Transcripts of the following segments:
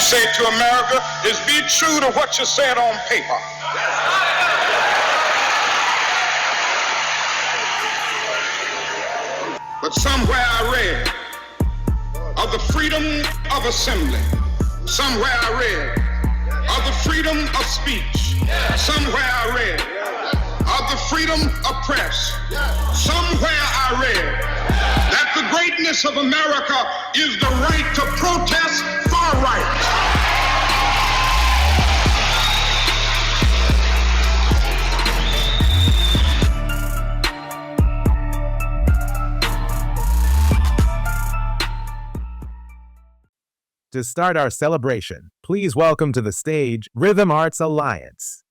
say to America is be true to what you said on paper. But somewhere I read of the freedom of assembly. Somewhere I read of the freedom of speech. Somewhere I read of the freedom of press. Somewhere I read that the greatness of America is the right to protest far right. To start our celebration, please welcome to the stage Rhythm Arts Alliance.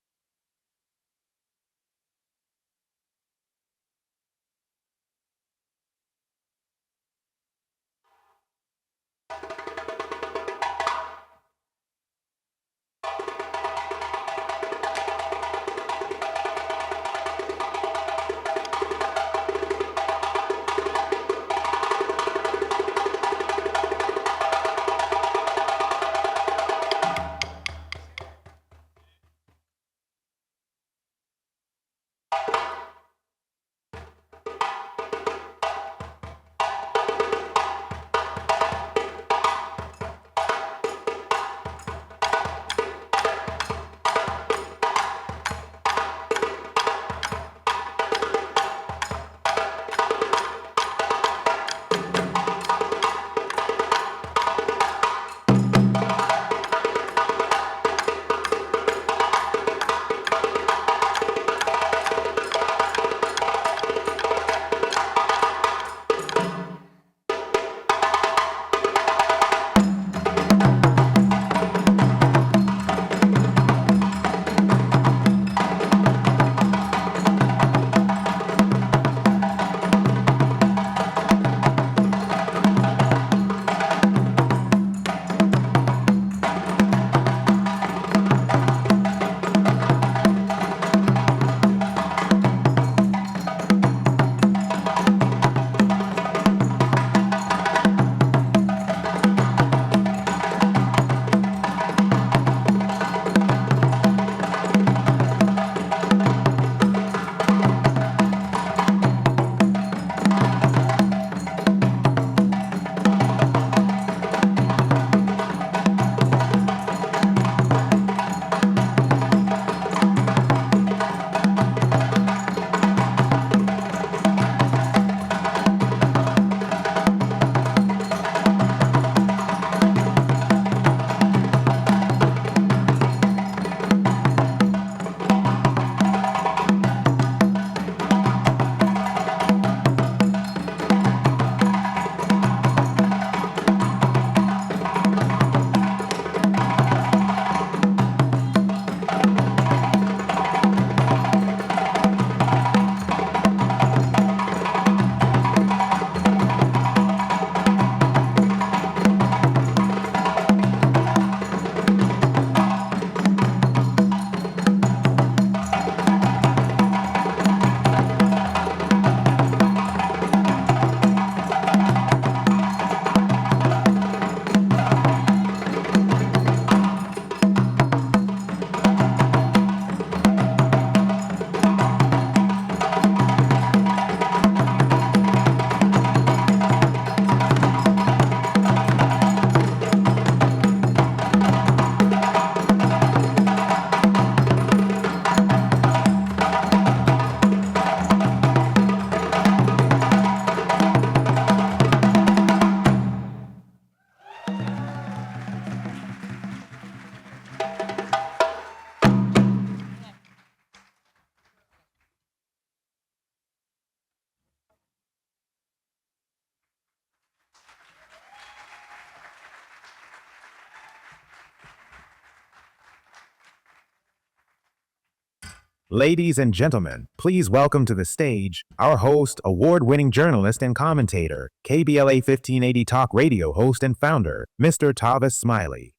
Ladies and gentlemen, please welcome to the stage our host, award-winning journalist and commentator, KBLA 1580 Talk Radio host and founder, Mr. Tavis Smiley.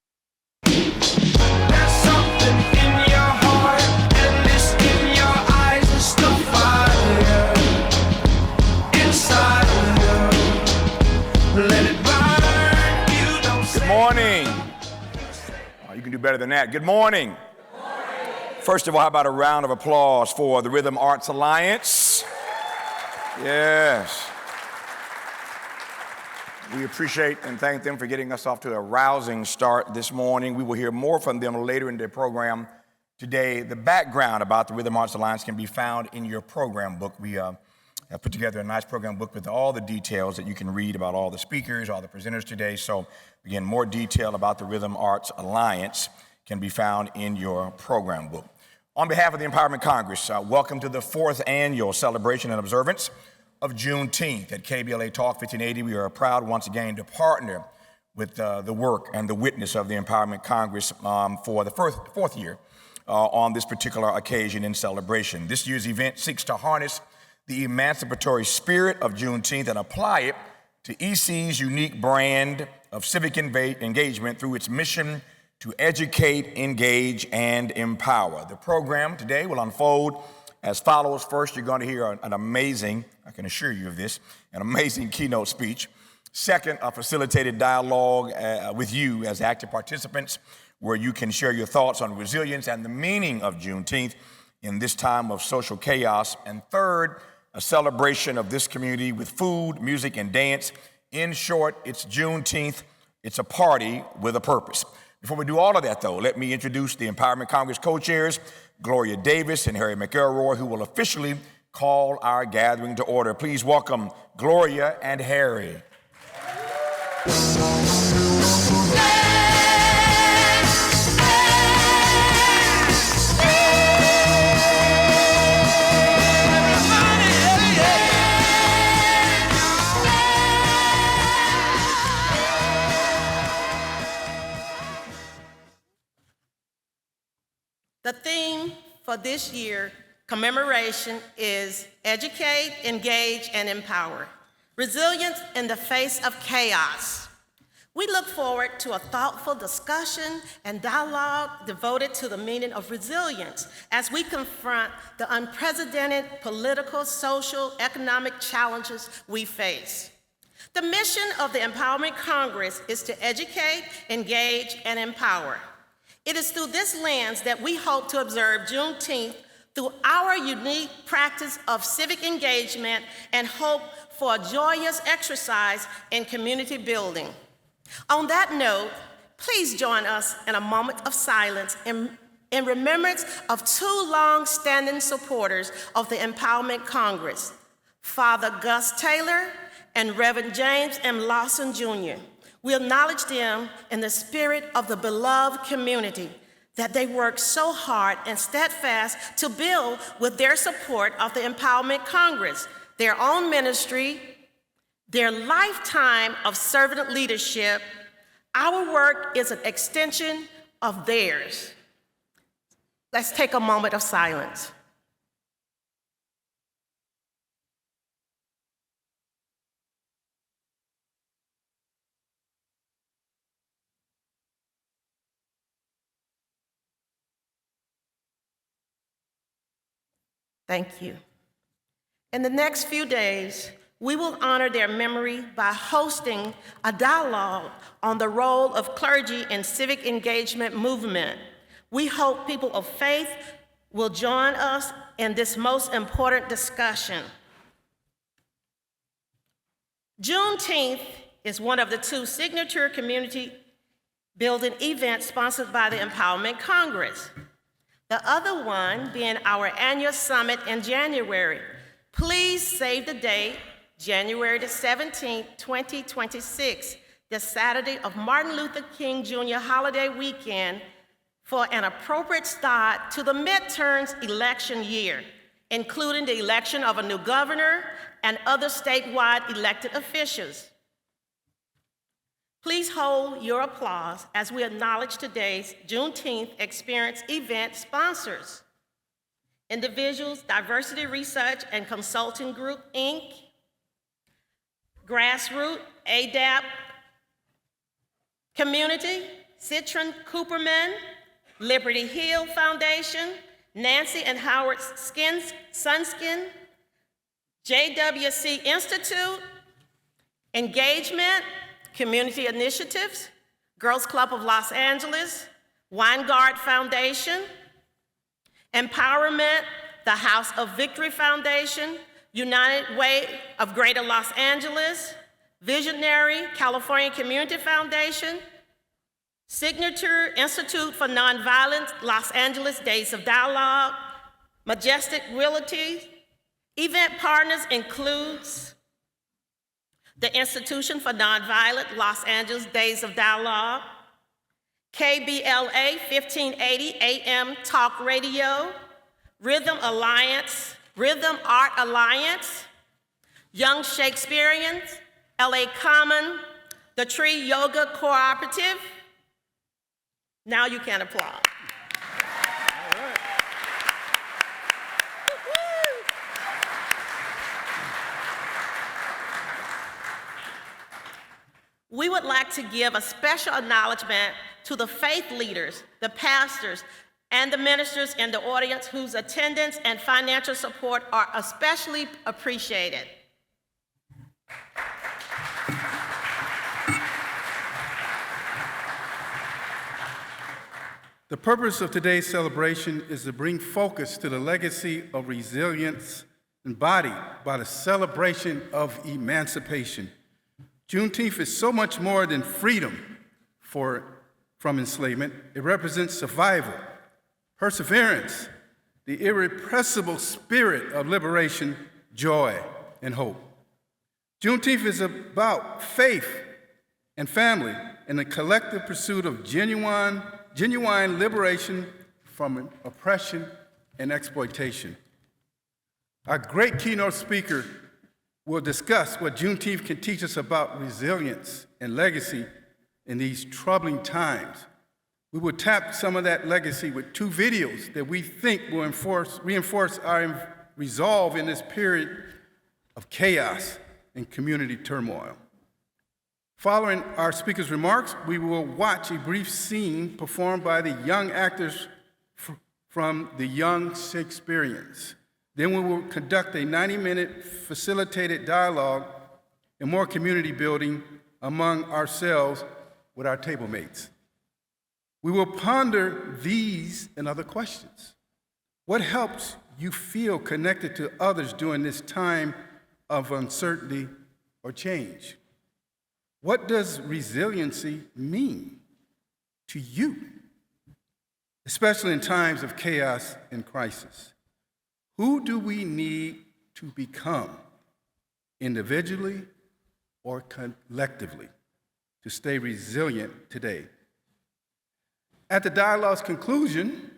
There's something in your heart, and this in your eyes is the fire inside of you. Let it burn. You don't say. Good morning. better than that. Good morning. Good morning. First of all, how about a round of applause for the Rhythm Arts Alliance? Yes. We appreciate and thank them for getting us off to a rousing start this morning. We will hear more from them later in the program today. The background about the Rhythm Arts Alliance can be found in your program book. We have put together a nice program book with all the details that you can read about all the speakers, all the presenters today. So again, more detail about the Rhythm Arts Alliance can be found in your program book. On behalf of the Empowerment Congress, welcome to the 4th annual celebration and observance of Juneteenth at KBLA Talk 1580. We are proud once again to partner with the work and the witness of the Empowerment Congress for the fourth year on this particular occasion in celebration. This year's event seeks to harness the emancipatory spirit of Juneteenth and apply it to EC's unique brand of civic engagement through its mission to educate, engage, and empower. The program today will unfold as follows. First, you're going to hear an amazing, I can assure you of this, an amazing keynote speech. Second, a facilitated dialogue with you as active participants where you can share your thoughts on resilience and the meaning of Juneteenth in this time of social chaos. And third, a celebration of this community with food, music, and dance. In short, it's Juneteenth. It's a party with a purpose. Before we do all of that, though, let me introduce the Empowerment Congress co-chairs, Gloria Davis and Harry McElroy, who will officially call our gathering to order. Please welcome Gloria and Harry. The theme for this year commemoration is Educate, Engage, and Empower. Resilience in the face of chaos. We look forward to a thoughtful discussion and dialogue devoted to the meaning of resilience as we confront the unprecedented political, social, economic challenges we face. The mission of the Empowerment Congress is to educate, engage, and empower. It is through this lens that we hope to observe Juneteenth through our unique practice of civic engagement and hope for a joyous exercise in community building. On that note, please join us in a moment of silence in remembrance of two long-standing supporters of the Empowerment Congress, Father Gus Taylor and Reverend James M. Lawson, Jr. We acknowledge them in the spirit of the beloved community that they work so hard and steadfast to build with their support of the Empowerment Congress, their own ministry, their lifetime of servant leadership. Our work is an extension of theirs. Let's take a moment of silence. Thank you. In the next few days, we will honor their memory by hosting a dialogue on the role of clergy in civic engagement movement. We hope people of faith will join us in this most important discussion. Juneteenth is one of the two signature community building events sponsored by the Empowerment Congress. The other one being our annual summit in January. Please save the date, January the 17th, 2026, the Saturday of Martin Luther King Jr. holiday weekend, for an appropriate start to the midterms election year, including the election of a new governor and other statewide elected officials. Please hold your applause as we acknowledge today's Juneteenth Experience event sponsors. Individuals, Diversity Research and Consulting Group, Inc., Grassroot, ADAP, Community, Citron Cooperman, Liberty Hill Foundation, Nancy and Howard Sunskin, JWC Institute, Engagement, Community Initiatives, Girls Club of Los Angeles, Weingart Foundation, Empowerment, the House of Victory Foundation, United Way of Greater Los Angeles, Visionary California Community Foundation, Signature Institute for Nonviolence, Los Angeles Days of Dialogue, Majestic Realty. Event partners includes the Institution for Nonviolent, Los Angeles Days of Dialogue, KBLA 1580 AM Talk Radio, Rhythm Art Alliance, Young Shakespeareans, LA Common, the Tree Yoga Cooperative. Now you can applaud. We would like to give a special acknowledgement to the faith leaders, the pastors, and the ministers in the audience whose attendance and financial support are especially appreciated. The purpose of today's celebration is to bring focus to the legacy of resilience embodied by the celebration of emancipation. Juneteenth is so much more than freedom from enslavement. It represents survival, perseverance, the irrepressible spirit of liberation, joy, and hope. Juneteenth is about faith and family and the collective pursuit of genuine liberation from oppression and exploitation. Our great keynote speaker will discuss what Juneteenth can teach us about resilience and legacy in these troubling times. We will tap some of that legacy with two videos that we think will reinforce our resolve in this period of chaos and community turmoil. Following our speaker's remarks, we will watch a brief scene performed by the young actors from the Young Shakespeareans. Then we will conduct a 90-minute facilitated dialogue and more community building among ourselves with our table mates. We will ponder these and other questions. What helps you feel connected to others during this time of uncertainty or change? What does resiliency mean to you, especially in times of chaos and crisis? Who do we need to become, individually or collectively, to stay resilient today? At the dialogue's conclusion,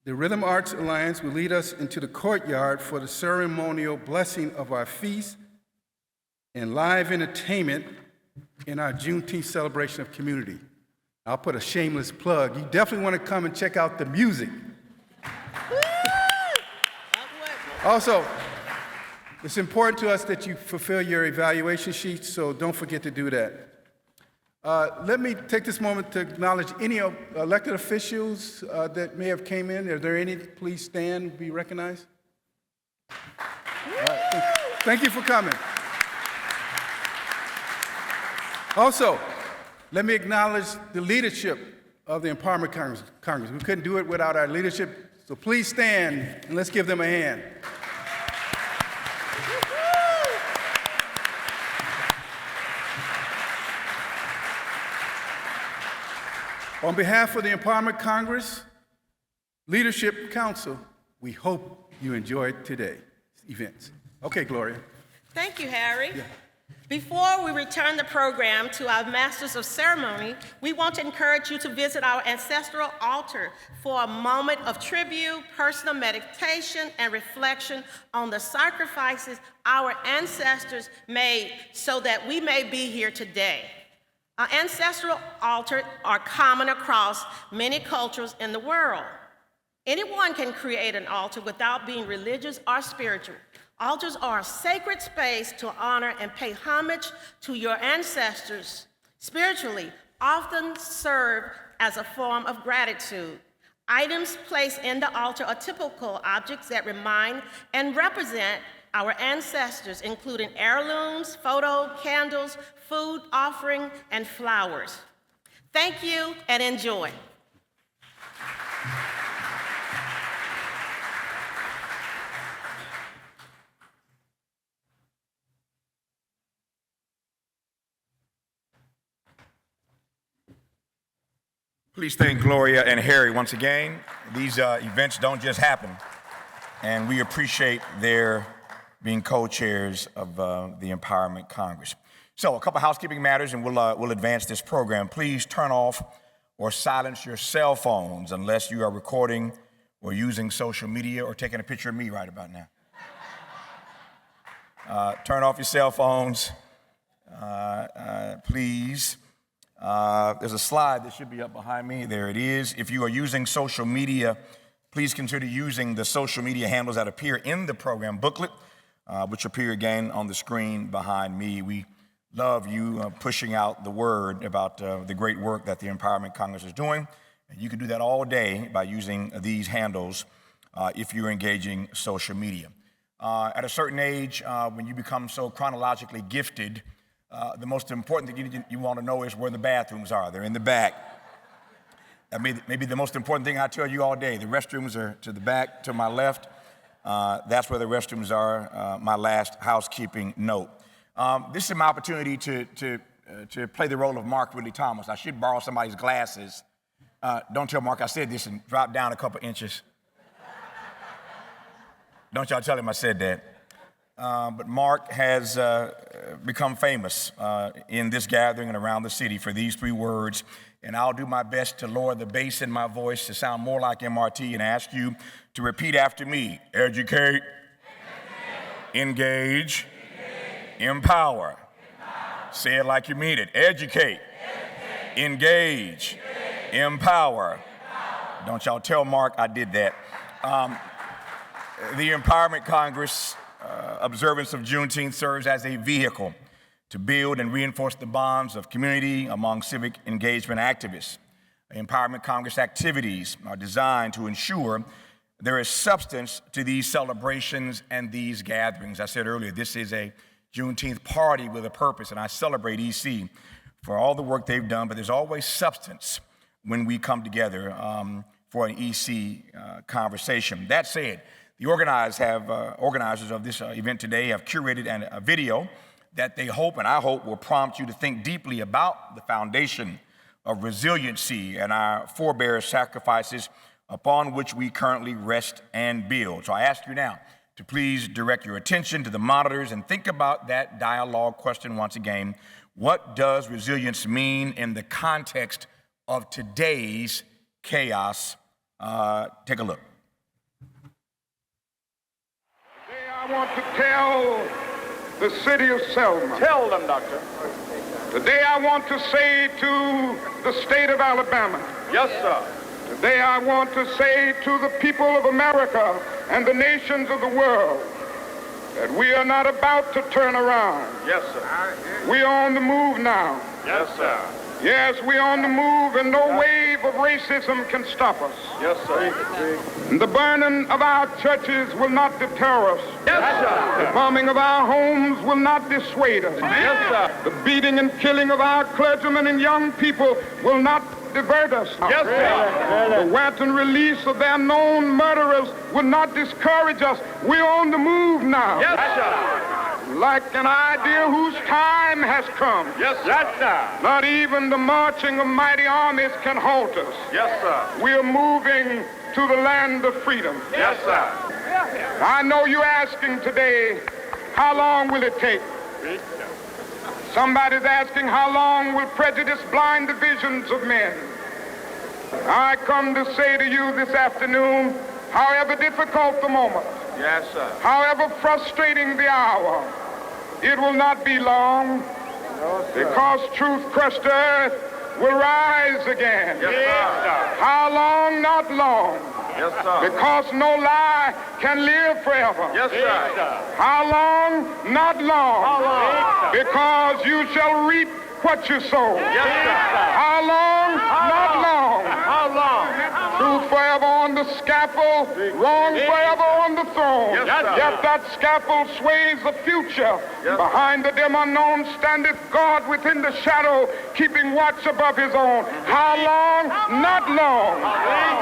the Rhythm Arts Alliance will lead us into the courtyard for the ceremonial blessing of our feast and live entertainment in our Juneteenth celebration of community. I'll put a shameless plug. You definitely want to come and check out the music. Also, it's important to us that you fulfill your evaluation sheets, so don't forget to do that. Let me take this moment to acknowledge any elected officials that may have came in. Are there any? Please stand and be recognized. All right, thank you for coming. Also, let me acknowledge the leadership of the Empowerment Congress. We couldn't do it without our leadership, so please stand and let's give them a hand. On behalf of the Empowerment Congress Leadership Council, we hope you enjoyed today's events. Okay, Gloria. Thank you, Harry. Yeah. Before we return the program to our Masters of Ceremony, we want to encourage you to visit our ancestral altar for a moment of tribute, personal meditation, and reflection on the sacrifices our ancestors made so that we may be here today. Our ancestral altars are common across many cultures in the world. Anyone can create an altar without being religious or spiritual. Altars are a sacred space to honor and pay homage to your ancestors. Spiritually, often serve as a form of gratitude. Items placed in the altar are typical objects that remind and represent our ancestors, including heirlooms, photo, candles, food offering, and flowers. Thank you and enjoy. Please thank Gloria and Harry once again. These events don't just happen, and we appreciate their being co-chairs of the Empowerment Congress. So a couple housekeeping matters, and we'll advance this program. Please turn off or silence your cell phones unless you are recording or using social media or taking a picture of me right about now. Turn off your cell phones, please. There's a slide that should be up behind me. There it is. If you are using social media, please consider using the social media handles that appear in the program booklet, which appear again on the screen behind me. We love you pushing out the word about the great work that the Empowerment Congress is doing. And you can do that all day by using these handles if you're engaging social media. At a certain age, when you become so chronologically gifted, the most important thing you want to know is where the bathrooms are. They're in the back. That may be the most important thing I tell you all day. The restrooms are to the back, to my left. That's where the restrooms are, my last housekeeping note. This is my opportunity to play the role of Mark Willie Thomas. I should borrow somebody's glasses. Don't tell Mark I said this and drop down a couple inches. Don't y'all tell him I said that. But Mark has become famous in this gathering and around the city for these three words. And I'll do my best to lower the bass in my voice to sound more like MRT and ask you to repeat after me. Educate, engage, empower. Say it like you mean it. Educate, engage, empower. Don't y'all tell Mark I did that. The Empowerment Congress observance of Juneteenth serves as a vehicle to build and reinforce the bonds of community among civic engagement activists. Empowerment Congress activities are designed to ensure there is substance to these celebrations and these gatherings. I said earlier, this is a Juneteenth party with a purpose, and I celebrate EC for all the work they've done, but there's always substance when we come together for an EC conversation. That said, the organizers of this event today have curated a video that they hope, and I hope, will prompt you to think deeply about the foundation of resiliency and our forebears' sacrifices upon which we currently rest and build. So I ask you now to please direct your attention to the monitors and think about that dialogue question once again. What does resilience mean in the context of today's chaos? Take a look. Today I want to tell the city of Selma. Tell them, Doctor. Today I want to say to the state of Alabama. Yes, sir. Today I want to say to the people of America and the nations of the world that we are not about to turn around. Yes, sir. We are on the move now. Yes, sir. Yes, we're on the move, and no wave of racism can stop us. Yes, sir. And the burning of our churches will not deter us. Yes, sir. The bombing of our homes will not dissuade us. Yes, sir. The beating and killing of our clergymen and young people will not divert us. Yes, sir. The wanton release of their known murderers will not discourage us. We're on the move now. Yes, sir. Like an idea whose time has come. Yes, sir. Not even the marching of mighty armies can halt us. Yes, sir. We're moving to the land of freedom. Yes, sir. I know you're asking today, how long will it take? Somebody's asking, how long will prejudice blind the visions of men? I come to say to you this afternoon, however difficult the moment, Yes, sir. however frustrating the hour, it will not be long, because truth crushed earth will rise again. Yes, sir. How long? Not long. Yes, sir. Because no lie can live forever. Yes, sir. How long? Not long. How long? Because you shall reap what you sow. Yes, sir. How long? Not long. How long? Truth forever on the scaffold, wrong forever on the throne. Yes, sir. Yet that scaffold sways the future. Yes. Behind the dim unknown standeth God within the shadow, keeping watch above his own. How long? Not long.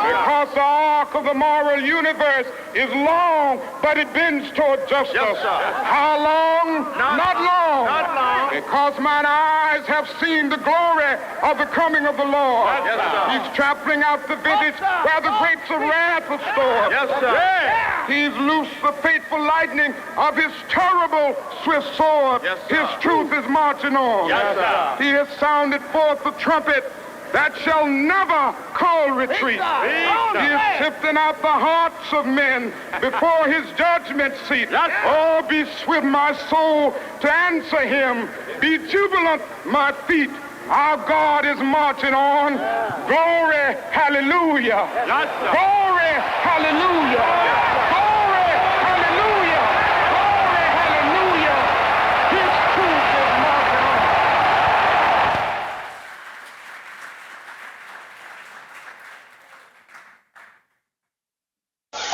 Because because the arc of the moral universe is long, but it bends toward justice. Yes, sir. How long? Not long. Not long. Because mine eyes have seen the glory of the coming of the Lord. Yes, sir. He's trampling out the vintage where the grapes of wrath are stored. Yes, sir. He's loosed the fateful lightning of his terrible swift sword. Yes, sir. His truth is marching on. Yes, sir. He has sounded forth the trumpet that shall never call retreat. He is sifting out the hearts of men before his judgment seat. Oh, be swift, my soul, to answer him. Be jubilant, my feet. Our God is marching on. Glory, hallelujah. Glory, hallelujah. Glory, hallelujah. Glory, hallelujah. His truth is marching on.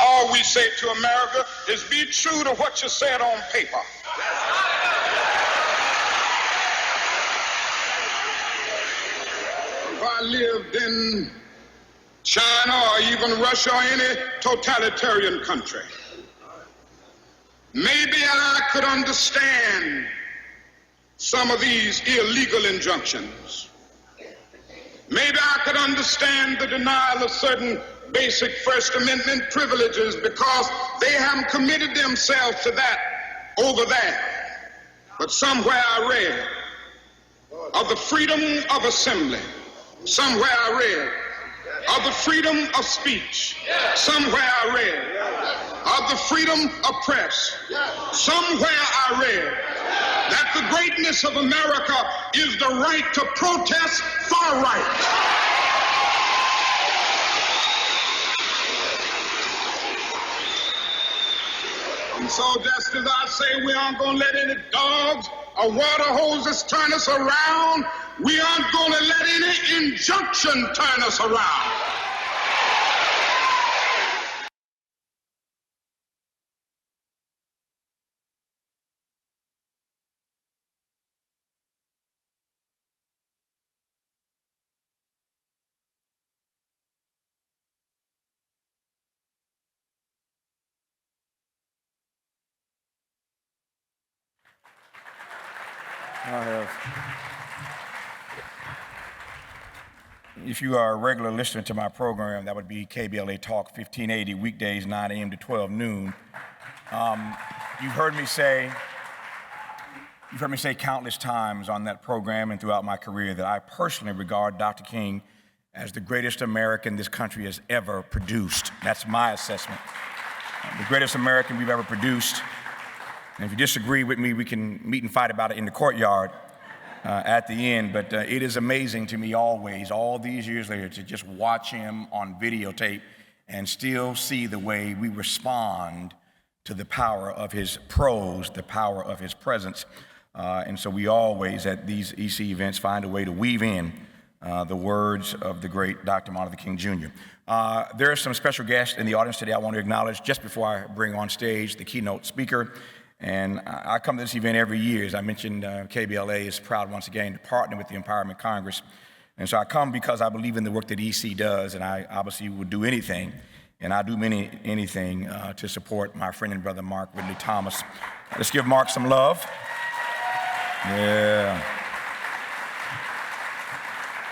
All we say to America is be true to what you said on paper. If I lived in China or even Russia or any totalitarian country, maybe I could understand some of these illegal injunctions. Maybe I could understand the denial of certain basic First Amendment privileges because they haven't committed themselves to that over there. But somewhere I read of the freedom of assembly. Somewhere I read of the freedom of speech. Somewhere I read of the freedom of press. Somewhere I read that the greatness of America is the right to protest far right. And so just as I say we aren't going to let any dogs or water hoses turn us around, we aren't going to let any injunction turn us around. If you are a regular listener to my program, that would be KBLA Talk 1580, weekdays 9 a.m. to 12 noon. You've heard me say countless times on that program and throughout my career that I personally regard Dr. King as the greatest American this country has ever produced. That's my assessment. The greatest American we've ever produced. And if you disagree with me, we can meet and fight about it in the courtyard at the end. But it is amazing to me always, all these years later, to just watch him on videotape and still see the way we respond to the power of his prose, the power of his presence. And so we always, at these EC events, find a way to weave in the words of the great Dr. Martin Luther King Jr. There are some special guests in the audience today I want to acknowledge just before I bring on stage the keynote speaker. And I come to this event every year. As I mentioned, KBLA is proud once again to partner with the Empowerment Congress. And so I come because I believe in the work that EC does, and I obviously would do anything, and I do anything to support my friend and brother Mark Ridley Thomas. Let's give Mark some love. Yeah.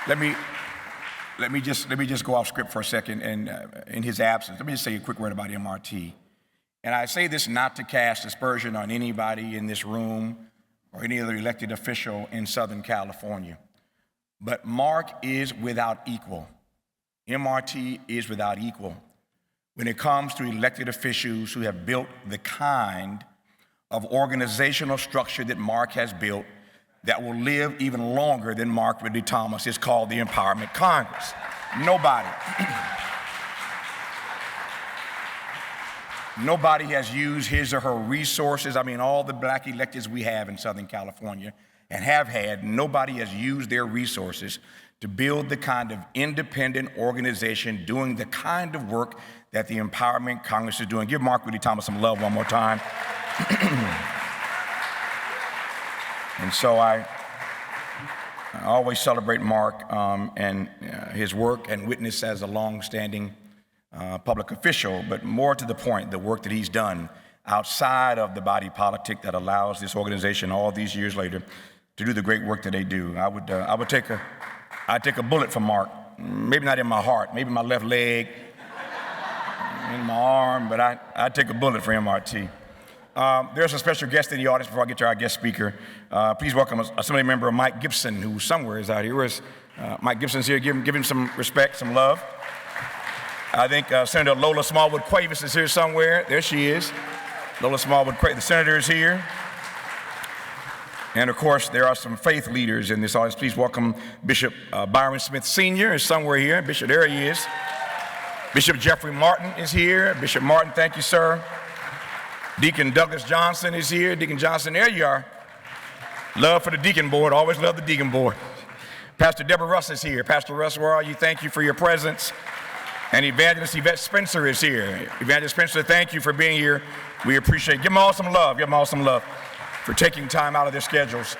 Let me just go off script for a second, and in his absence, let me just say a quick word about MRT. And I say this not to cast aspersion on anybody in this room or any other elected official in Southern California, but Mark is without equal. MRT is without equal when it comes to elected officials who have built the kind of organizational structure that Mark has built that will live even longer than Mark Ridley Thomas. Is called the Empowerment Congress. Nobody. Nobody has used his or her resources. I mean, all the black electeds we have in Southern California and have had, nobody has used their resources to build the kind of independent organization doing the kind of work that the Empowerment Congress is doing. Give Mark Ridley Thomas some love one more time. And so I always celebrate Mark and his work and witness as a long-standing public official, but more to the point, the work that he's done outside of the body politic that allows this organization all these years later to do the great work that they do. I'd take a bullet for Mark, maybe not in my heart, maybe my left leg, in my arm, but I'd take a bullet for MRT. There's a special guest in the audience before I get to our guest speaker. Please welcome Assembly Member Mike Gibson, who somewhere is out here. Where's Mike Gibson's here? Give him some respect, some love. I think Senator Lola Smallwood Cuevas is here somewhere. There she is. Lola Smallwood Cuevas, the senator is here. And of course, there are some faith leaders in this audience. Please welcome Bishop Byron Smith Sr. is somewhere here. Bishop, there he is. Bishop Jeffrey Martin is here. Bishop Martin, thank you, sir. Deacon Douglas Johnson is here. Deacon Johnson, there you are. Love for the deacon board, always love the deacon board. Pastor Deborah Russ is here. Pastor Russ, where are you? Thank you for your presence. And Evangelist Yvette Spencer is here. Evangelist Spencer, thank you for being here. We appreciate it. Give them all some love. Give them all some love for taking time out of their schedules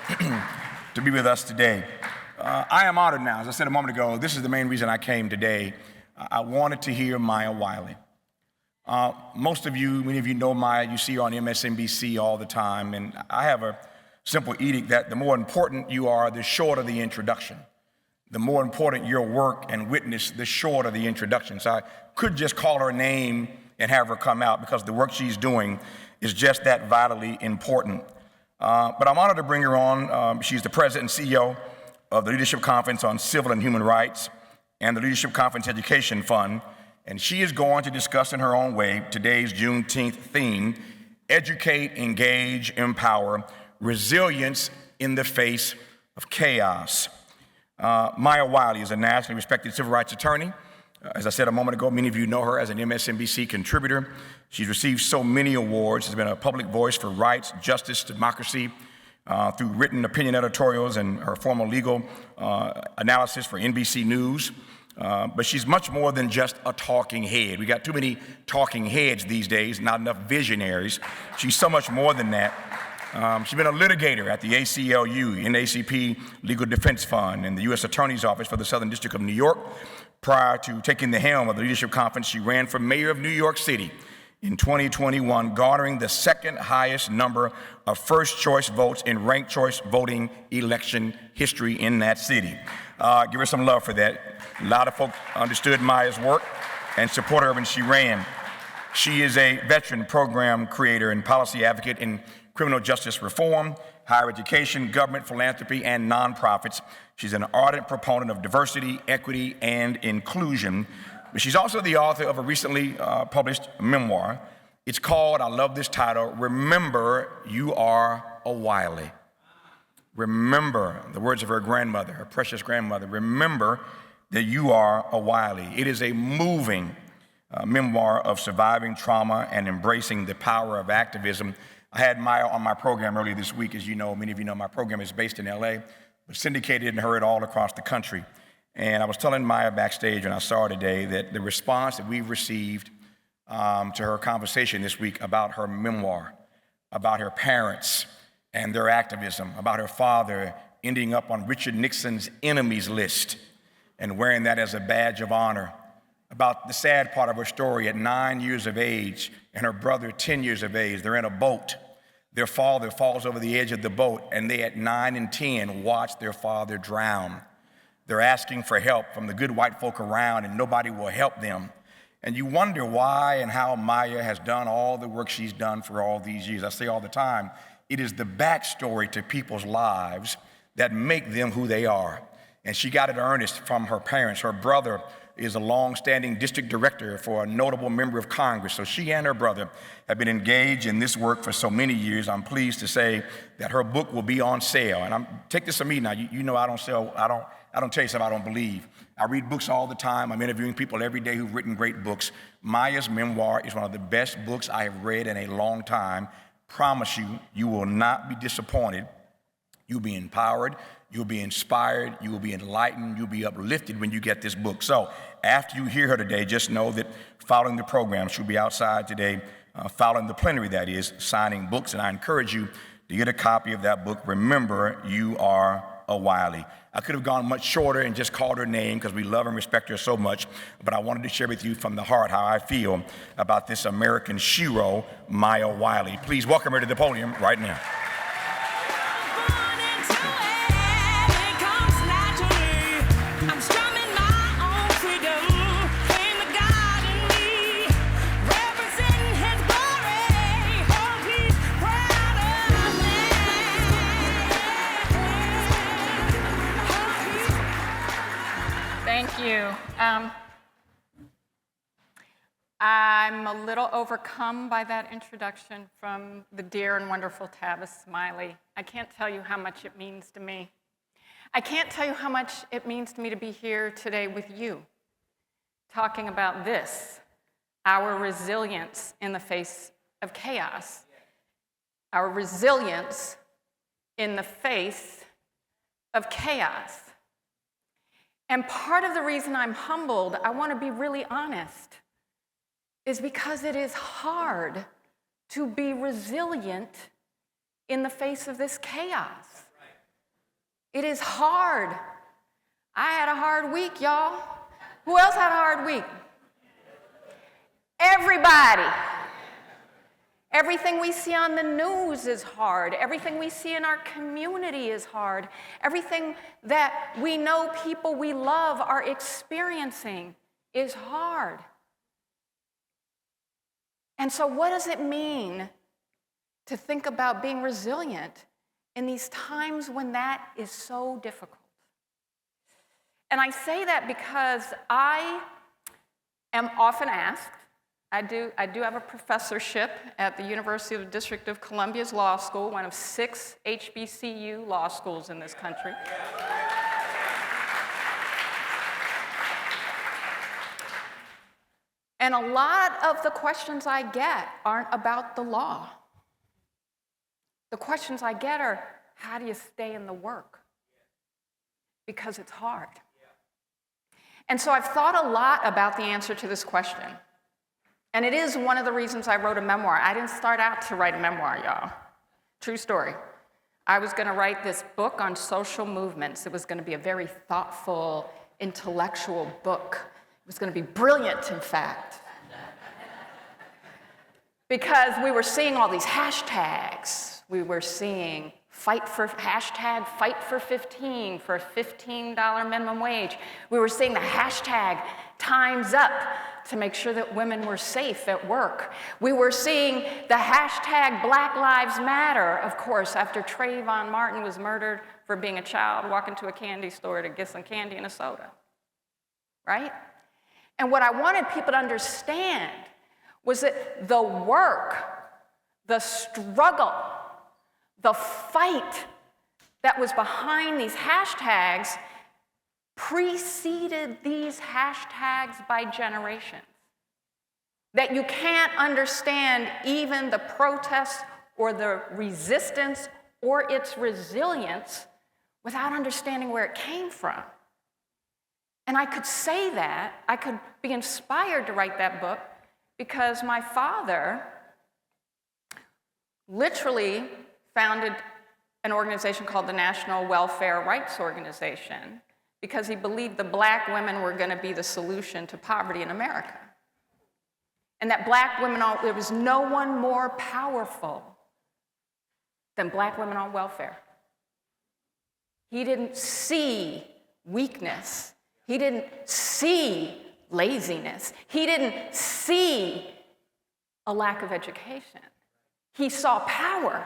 to be with us today. I am honored now. As I said a moment ago, this is the main reason I came today. I wanted to hear Maya Wiley. Most of you, many of you know Maya. You see her on MSNBC all the time. And I have a simple edict that the more important you are, the shorter the introduction. The more important your work and witness, the shorter the introduction. So I could just call her name and have her come out because the work she's doing is just that vitally important. But I'm honored to bring her on. She's the president and CEO of the Leadership Conference on Civil and Human Rights and the Leadership Conference Education Fund. And she is going to discuss in her own way today's Juneteenth theme, Educate, Engage, Empower, Resilience in the Face of Chaos. Maya Wiley is a nationally respected civil rights attorney. As I said a moment ago, many of you know her as an MSNBC contributor. She's received so many awards. She's been a public voice for rights, justice, democracy, through written opinion editorials and her formal legal analysis for NBC News. But she's much more than just a talking head. We got too many talking heads these days, not enough visionaries. She's so much more than that. She's been a litigator at the ACLU, NAACP Legal Defense Fund, and the U.S. Attorney's Office for the Southern District of New York. Prior to taking the helm of the Leadership Conference, she ran for mayor of New York City in 2021, garnering the second highest number of first choice votes in ranked choice voting election history in that city. Give her some love for that. A lot of folks understood Maya's work and supported her when she ran. She is a veteran program creator and policy advocate in criminal justice reform, higher education, government, philanthropy, and nonprofits. She's an ardent proponent of diversity, equity, and inclusion. But she's also the author of a recently published memoir. It's called, I love this title, Remember You Are a Wiley. Remember, the words of her grandmother, her precious grandmother, remember that you are a Wiley. It is a moving memoir of surviving trauma and embracing the power of activism. I had Maya on my program earlier this week. As you know, many of you know my program is based in LA, but syndicated and heard all across the country. And I was telling Maya backstage when I saw her today that the response that we've received to her conversation this week about her memoir, about her parents and their activism, about her father ending up on Richard Nixon's enemies list and wearing that as a badge of honor, about the sad part of her story at 9 years of age and her brother 10 years of age. They're in a boat. Their father falls over the edge of the boat, and they at 9 and 10 watch their father drown. They're asking for help from the good white folk around, and nobody will help them. And you wonder why and how Maya has done all the work she's done for all these years. I say all the time, it is the backstory to people's lives that make them who they are. And she got it earnest from her parents. Her brother is a long-standing district director for a notable member of Congress. So she and her brother have been engaged in this work for so many years. I'm pleased to say that her book will be on sale. And take this from me now. You know I don't tell you stuff I don't believe. I read books all the time. I'm interviewing people every day who've written great books. Maya's memoir is one of the best books I have read in a long time. Promise you, you will not be disappointed. You'll be empowered. You'll be inspired, you will be enlightened, you'll be uplifted when you get this book. So after you hear her today, just know that following the program, she'll be outside today, following the plenary, that is, signing books. And I encourage you to get a copy of that book, Remember You Are Wiley. I could have gone much shorter and just called her name because we love and respect her so much, but I wanted to share with you from the heart how I feel about this American shero, Maya Wiley. Please welcome her to the podium right now. Thank you. I'm a little overcome by that introduction from the dear and wonderful Tavis Smiley. I can't tell you how much it means to me. I can't tell you how much it means to me to be here today with you, talking about this, our resilience in the face of chaos, our resilience in the face of chaos. And part of the reason I'm humbled, I want to be really honest, is because it is hard to be resilient in the face of this chaos. It is hard. I had a hard week, y'all. Who else had a hard week? Everybody. Everything we see on the news is hard. Everything we see in our community is hard. Everything that we know people we love are experiencing is hard. And so what does it mean to think about being resilient in these times when that is so difficult? And I say that because I am often asked, I do have a professorship at the University of the District of Columbia's Law School, one of 6 HBCU law schools in this country. And a lot of the questions I get aren't about the law. The questions I get are, how do you stay in the work? Because it's hard. And so I've thought a lot about the answer to this question. And it is one of the reasons I wrote a memoir. I didn't start out to write a memoir, y'all. True story. I was going to write this book on social movements. It was going to be a very thoughtful, intellectual book. It was going to be brilliant, in fact. Because we were seeing all these hashtags. We were seeing hashtag fight for 15 for a $15 minimum wage. We were seeing the hashtag time's up to make sure that women were safe at work. We were seeing the hashtag Black Lives Matter, of course, after Trayvon Martin was murdered for being a child walking to a candy store to get some candy and a soda, right? And what I wanted people to understand was that the work, the struggle, the fight that was behind these hashtags preceded these hashtags by generations. That you can't understand even the protest or the resistance or its resilience without understanding where it came from. And I could say that, I could be inspired to write that book because my father literally founded an organization called the National Welfare Rights Organization because he believed the black women were going to be the solution to poverty in America. And that black women, there was no one more powerful than black women on welfare. He didn't see weakness. He didn't see laziness. He didn't see a lack of education. He saw power.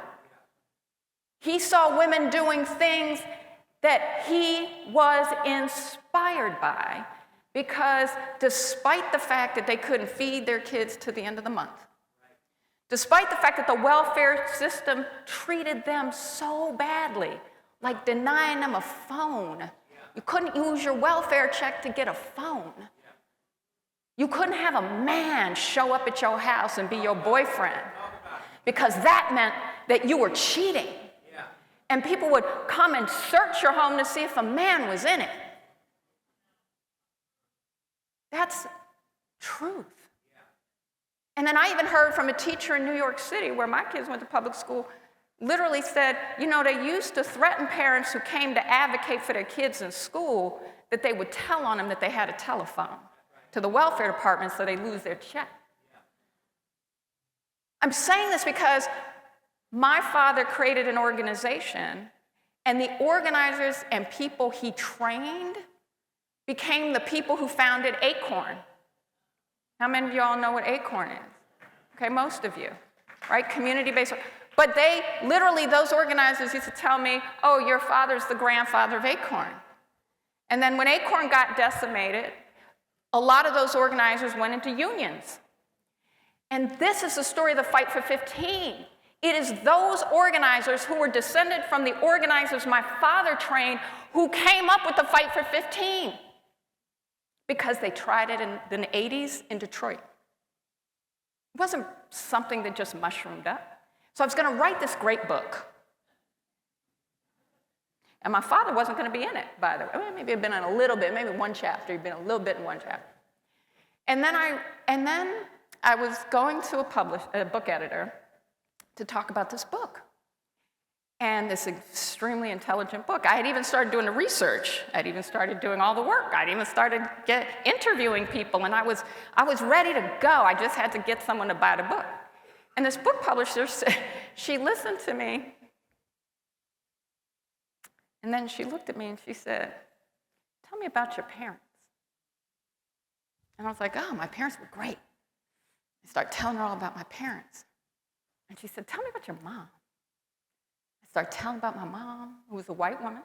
He saw women doing things that he was inspired by because despite the fact that they couldn't feed their kids to the end of the month, despite the fact that the welfare system treated them so badly, like denying them a phone. You couldn't use your welfare check to get a phone. You couldn't have a man show up at your house and be your boyfriend because that meant that you were cheating. And people would come and search your home to see if a man was in it. That's truth. And then I even heard from a teacher in New York City, where my kids went to public school, literally said, you know, they used to threaten parents who came to advocate for their kids in school that they would tell on them that they had a telephone to the welfare department so they lose their check. I'm saying this because my father created an organization, and the organizers and people he trained became the people who founded ACORN. How many of y'all know what ACORN is? Okay, most of you, right? Community-based. But they, literally, those organizers used to tell me, oh, your father's the grandfather of ACORN. And then when ACORN got decimated, a lot of those organizers went into unions. And this is the story of the Fight for 15. It is those organizers who were descended from the organizers my father trained who came up with the Fight for 15 because they tried it in the 80s in Detroit. It wasn't something that just mushroomed up. So I was going to write this great book. And my father wasn't going to be in it, by the way. Well, maybe he'd been in a little bit, maybe one chapter. He'd been a little bit in one chapter. And then I was going to a book editor to talk about this book. And this extremely intelligent book. I had even started doing the research. I'd even started doing all the work. I'd even started interviewing people, and I was ready to go. I just had to get someone to buy the book. And this book publisher, she listened to me, and then she looked at me and she said, tell me about your parents. And I was like, oh, my parents were great. I started telling her all about my parents. And she said, tell me about your mom. I started telling about my mom, who was a white woman,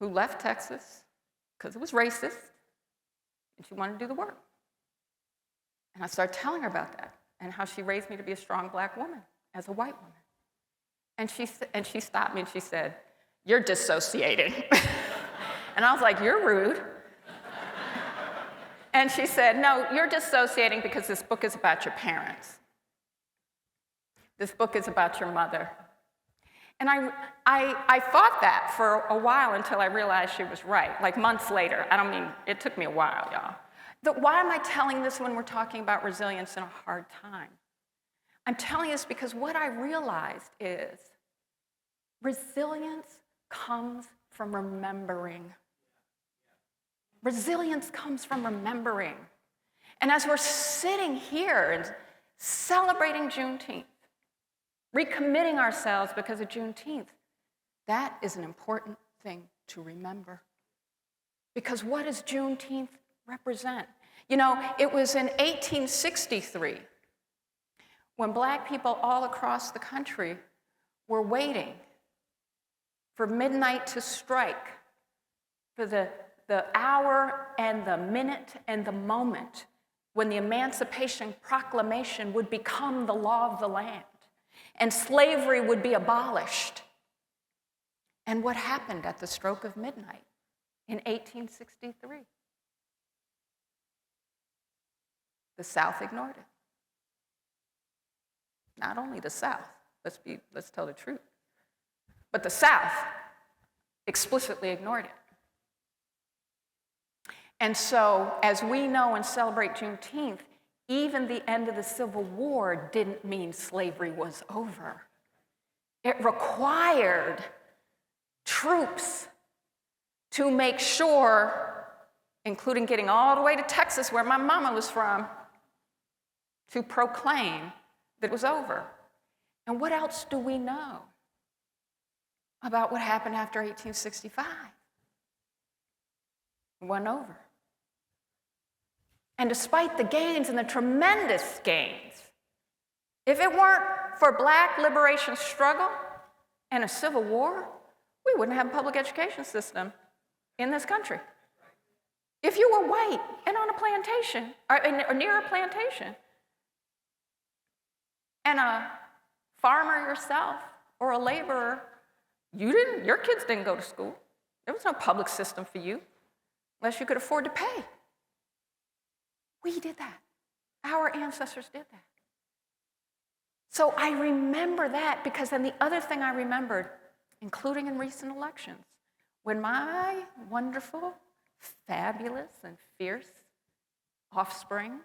who left Texas because it was racist, and she wanted to do the work. And I started telling her about that and how she raised me to be a strong black woman as a white woman. And she stopped me and she said, you're dissociated. And I was like, you're rude. And she said, no, you're dissociating because this book is about your parents. This book is about your mother. And I thought that for a while until I realized she was right, like months later. I don't mean, it took me a while, y'all. Why am I telling this when we're talking about resilience in a hard time? I'm telling this because what I realized is resilience comes from remembering. Resilience comes from remembering. And as we're sitting here and celebrating Juneteenth, recommitting ourselves because of Juneteenth, that is an important thing to remember. Because what does Juneteenth represent? You know, it was in 1863 when black people all across the country were waiting for midnight to strike, for the hour and the minute and the moment when the Emancipation Proclamation would become the law of the land and slavery would be abolished. And what happened at the stroke of midnight in 1863? The South ignored it. Not only the South, let's tell the truth, but the South explicitly ignored it. And so, as we know and celebrate Juneteenth, even the end of the Civil War didn't mean slavery was over. It required troops to make sure, including getting all the way to Texas, where my mama was from, to proclaim that it was over. And what else do we know about what happened after 1865? It wasn't over. And despite the gains and the tremendous gains, if it weren't for black liberation struggle and a civil war, we wouldn't have a public education system in this country. If you were white and on a plantation, or near a plantation, and a farmer yourself or a laborer, your kids didn't go to school. There was no public system for you unless you could afford to pay. We did that. Our ancestors did that. So I remember that because then the other thing I remembered, including in recent elections, when my wonderful, fabulous, and fierce offspring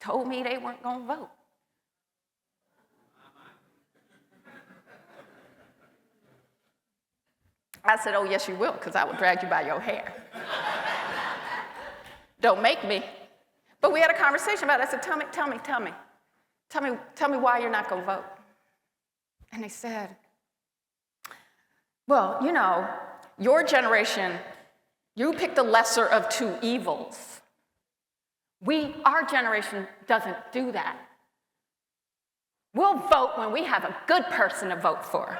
told me they weren't going to vote. I said, oh, yes, you will, because I will drag you by your hair. Don't make me. But we had a conversation about it. I said, tell me why you're not going to vote. And they said, well, you know, your generation, you picked the lesser of two evils. Our generation doesn't do that. We'll vote when we have a good person to vote for.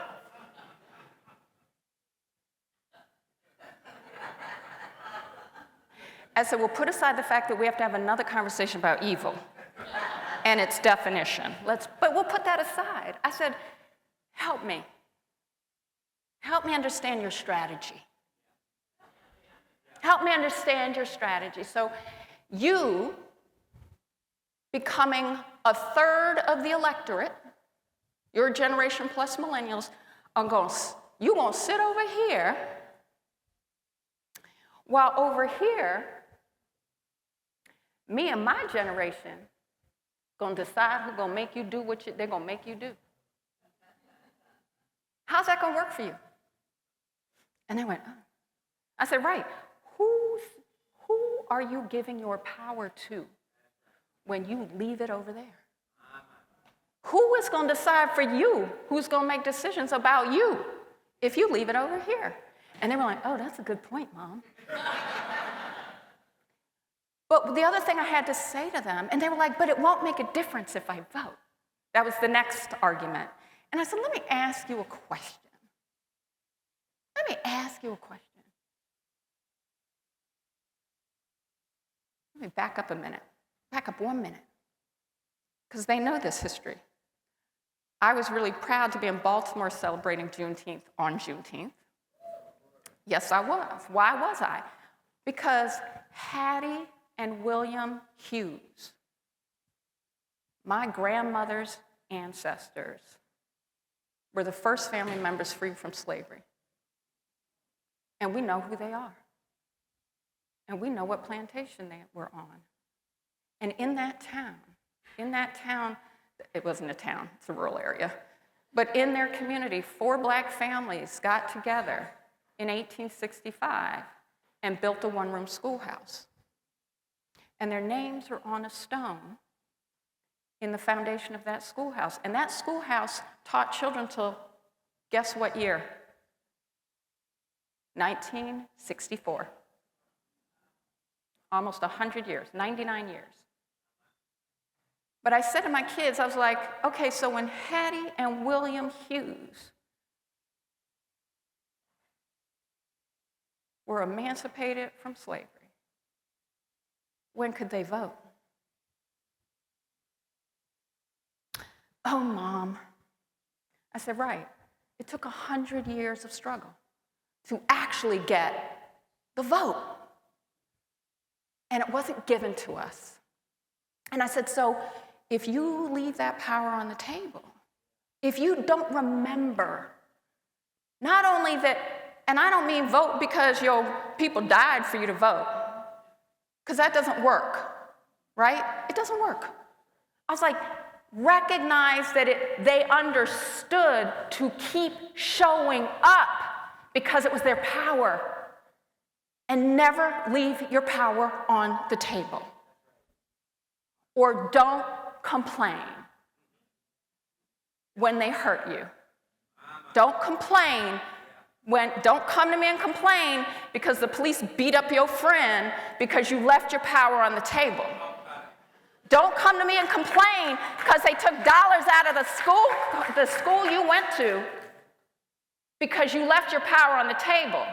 I said, well, put aside the fact that we have to have another conversation about evil and its definition. But we'll put that aside. I said, help me. Help me understand your strategy. Help me understand your strategy. So you becoming a third of the electorate, your generation plus millennials, you're going to sit over here, while over here, me and my generation going to decide who's going to make you do what they're going to make you do. How's that going to work for you? And they went, oh. I said, right. Who are you giving your power to when you leave it over there? Who is going to decide for you who's going to make decisions about you if you leave it over here? And they were like, oh, that's a good point, Mom. But the other thing I had to say to them, and they were like, but it won't make a difference if I vote. That was the next argument. And I said, let me ask you a question. Let me ask you a question. Let me back up a minute. Back up 1 minute. Because they know this history. I was really proud to be in Baltimore celebrating Juneteenth on Juneteenth. Yes, I was. Why was I? Because Hattie and William Hughes, my grandmother's ancestors, were the first family members freed from slavery. And we know who they are. And we know what plantation they were on. And in that town, it wasn't a town, it's a rural area, but in their community, 4 black families got together in 1865 and built a one-room schoolhouse. And their names are on a stone in the foundation of that schoolhouse. And that schoolhouse taught children till, guess what year? 1964. Almost 100 years, 99 years. But I said to my kids, I was like, okay, so when Hattie and William Hughes were emancipated from slavery, when could they vote? Oh, Mom. I said, right. It took 100 years of struggle to actually get the vote. And it wasn't given to us. And I said, so if you leave that power on the table, if you don't remember, not only that, and I don't mean vote because your people died for you to vote, because that doesn't work, right? It doesn't work. I was like, recognize that they understood to keep showing up because it was their power. And never leave your power on the table. Or don't complain when they hurt you. Don't complain don't come to me and complain because the police beat up your friend because you left your power on the table. Don't come to me and complain because they took dollars out of the school you went to because you left your power on the table.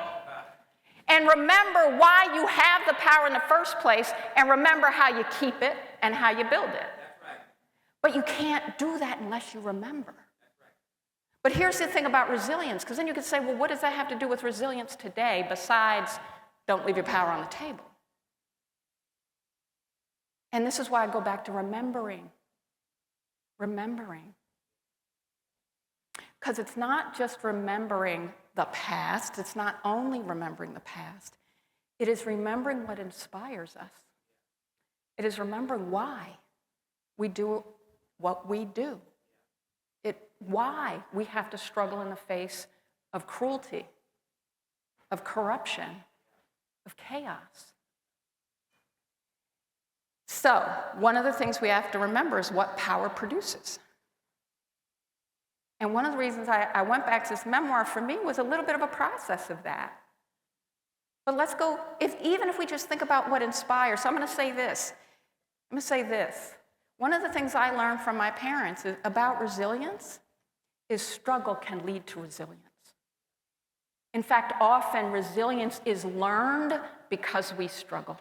And remember why you have the power in the first place, and remember how you keep it and how you build it. But you can't do that unless you remember. But here's the thing about resilience, because then you could say, well, what does that have to do with resilience today besides don't leave your power on the table? And this is why I go back to remembering. Remembering. Because it's not just remembering the past. It's not only remembering the past. It is remembering what inspires us. It is remembering why we do what we do. Why we have to struggle in the face of cruelty of corruption, of chaos. So, one of the things we have to remember is what power produces. And one of the reasons I went back to this memoir for me was a little bit of a process of that. But let's go, even if we just think about what inspires. So I'm going to say this. One of the things I learned from my parents about resilience is struggle can lead to resilience. In fact, often resilience is learned because we struggle.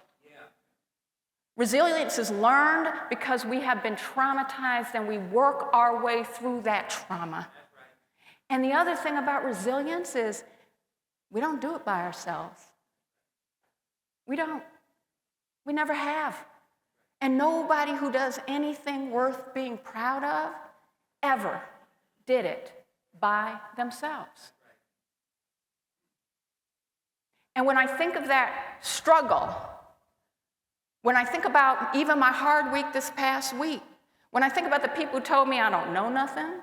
Resilience is learned because we have been traumatized and we work our way through that trauma. And the other thing about resilience is we don't do it by ourselves. We don't. We never have. And nobody who does anything worth being proud of ever did it by themselves. And when I think of that struggle, when I think about even my hard week this past week, when I think about the people who told me I don't know nothing,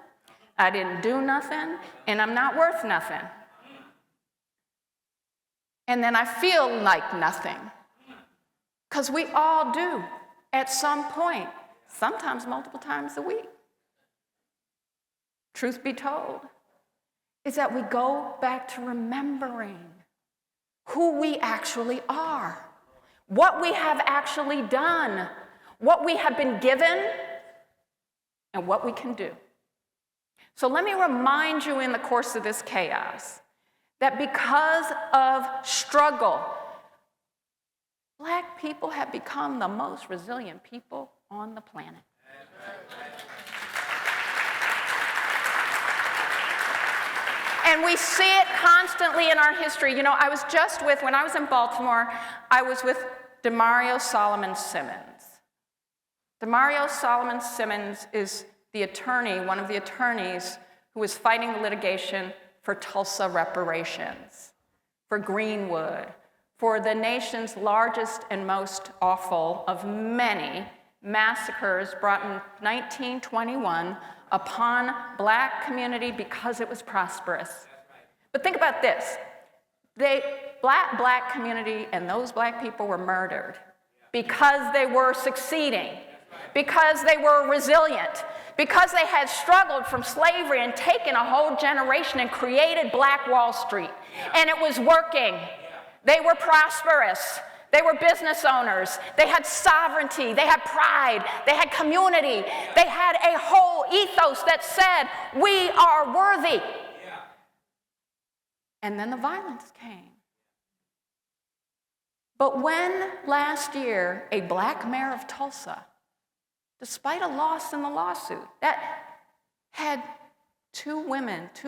I didn't do nothing, and I'm not worth nothing, and then I feel like nothing, because we all do at some point, sometimes multiple times a week. Truth be told, is that we go back to remembering who we actually are, what we have actually done, what we have been given, and what we can do. So let me remind you in the course of this chaos that because of struggle, Black people have become the most resilient people on the planet. And we see it constantly in our history. You know, when I was in Baltimore, I was with DeMario Solomon Simmons. DeMario Solomon Simmons is the attorney, one of the attorneys who was fighting the litigation for Tulsa reparations, for Greenwood, for the nation's largest and most awful of many massacres brought in 1921 upon Black community because it was prosperous. But think about this. Black community and those Black people were murdered because they were succeeding, because they were resilient, because they had struggled from slavery and taken a whole generation and created Black Wall Street. And it was working. They were prosperous. They were business owners. They had sovereignty. They had pride. They had community. They had a whole ethos that said, we are worthy. And then the violence came. But when last year a Black mayor of Tulsa, despite a loss in the lawsuit, that had two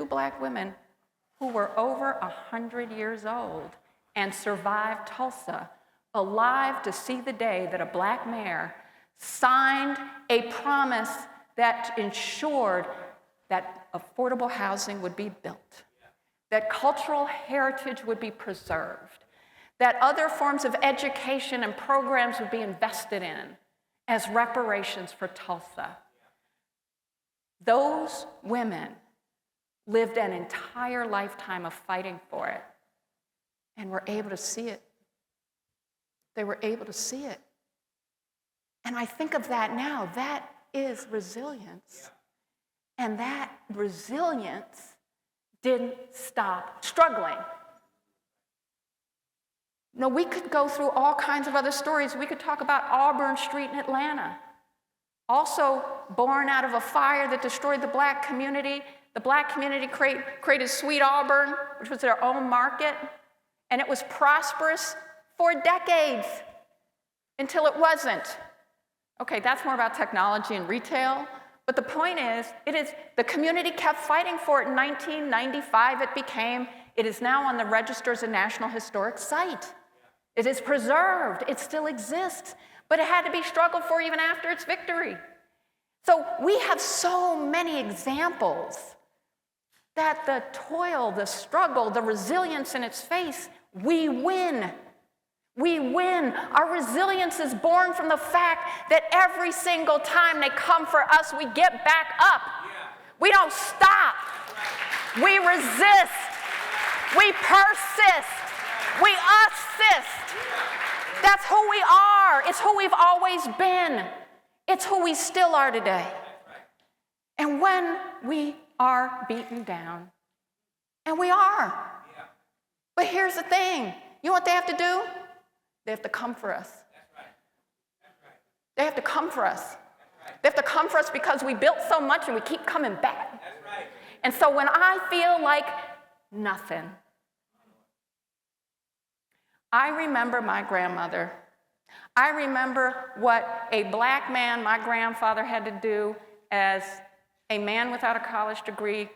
Black women who were over 100 years old and survived Tulsa, alive to see the day that a Black mayor signed a promise that ensured that affordable housing would be built, that cultural heritage would be preserved, that other forms of education and programs would be invested in as reparations for Tulsa. Those women lived an entire lifetime of fighting for it and were able to see it. They were able to see it. And I think of that now. That is resilience. And that resilience didn't stop struggling. No, we could go through all kinds of other stories. We could talk about Auburn Street in Atlanta, also born out of a fire that destroyed the Black community. The Black community created Sweet Auburn, which was their own market, and it was prosperous for decades until it wasn't. Okay, that's more about technology and retail, but the point is, the community kept fighting for it. In 1995, it is now on the register as a National Historic Site. It is preserved, it still exists, but it had to be struggled for even after its victory. So we have so many examples that the toil, the struggle, the resilience in its face, we win. We win. Our resilience is born from the fact that every single time they come for us, we get back up. We don't stop. We resist. We persist. We assist. That's who we are. It's who we've always been. It's who we still are today. And when we are beaten down, and we are, but here's the thing. You know what they have to do? They have to come for us. They have to come for us. They have to come for us because we built so much and we keep coming back. And so when I feel like nothing, I remember my grandmother. I remember what a black man, my grandfather, had to do as a man without a college degree,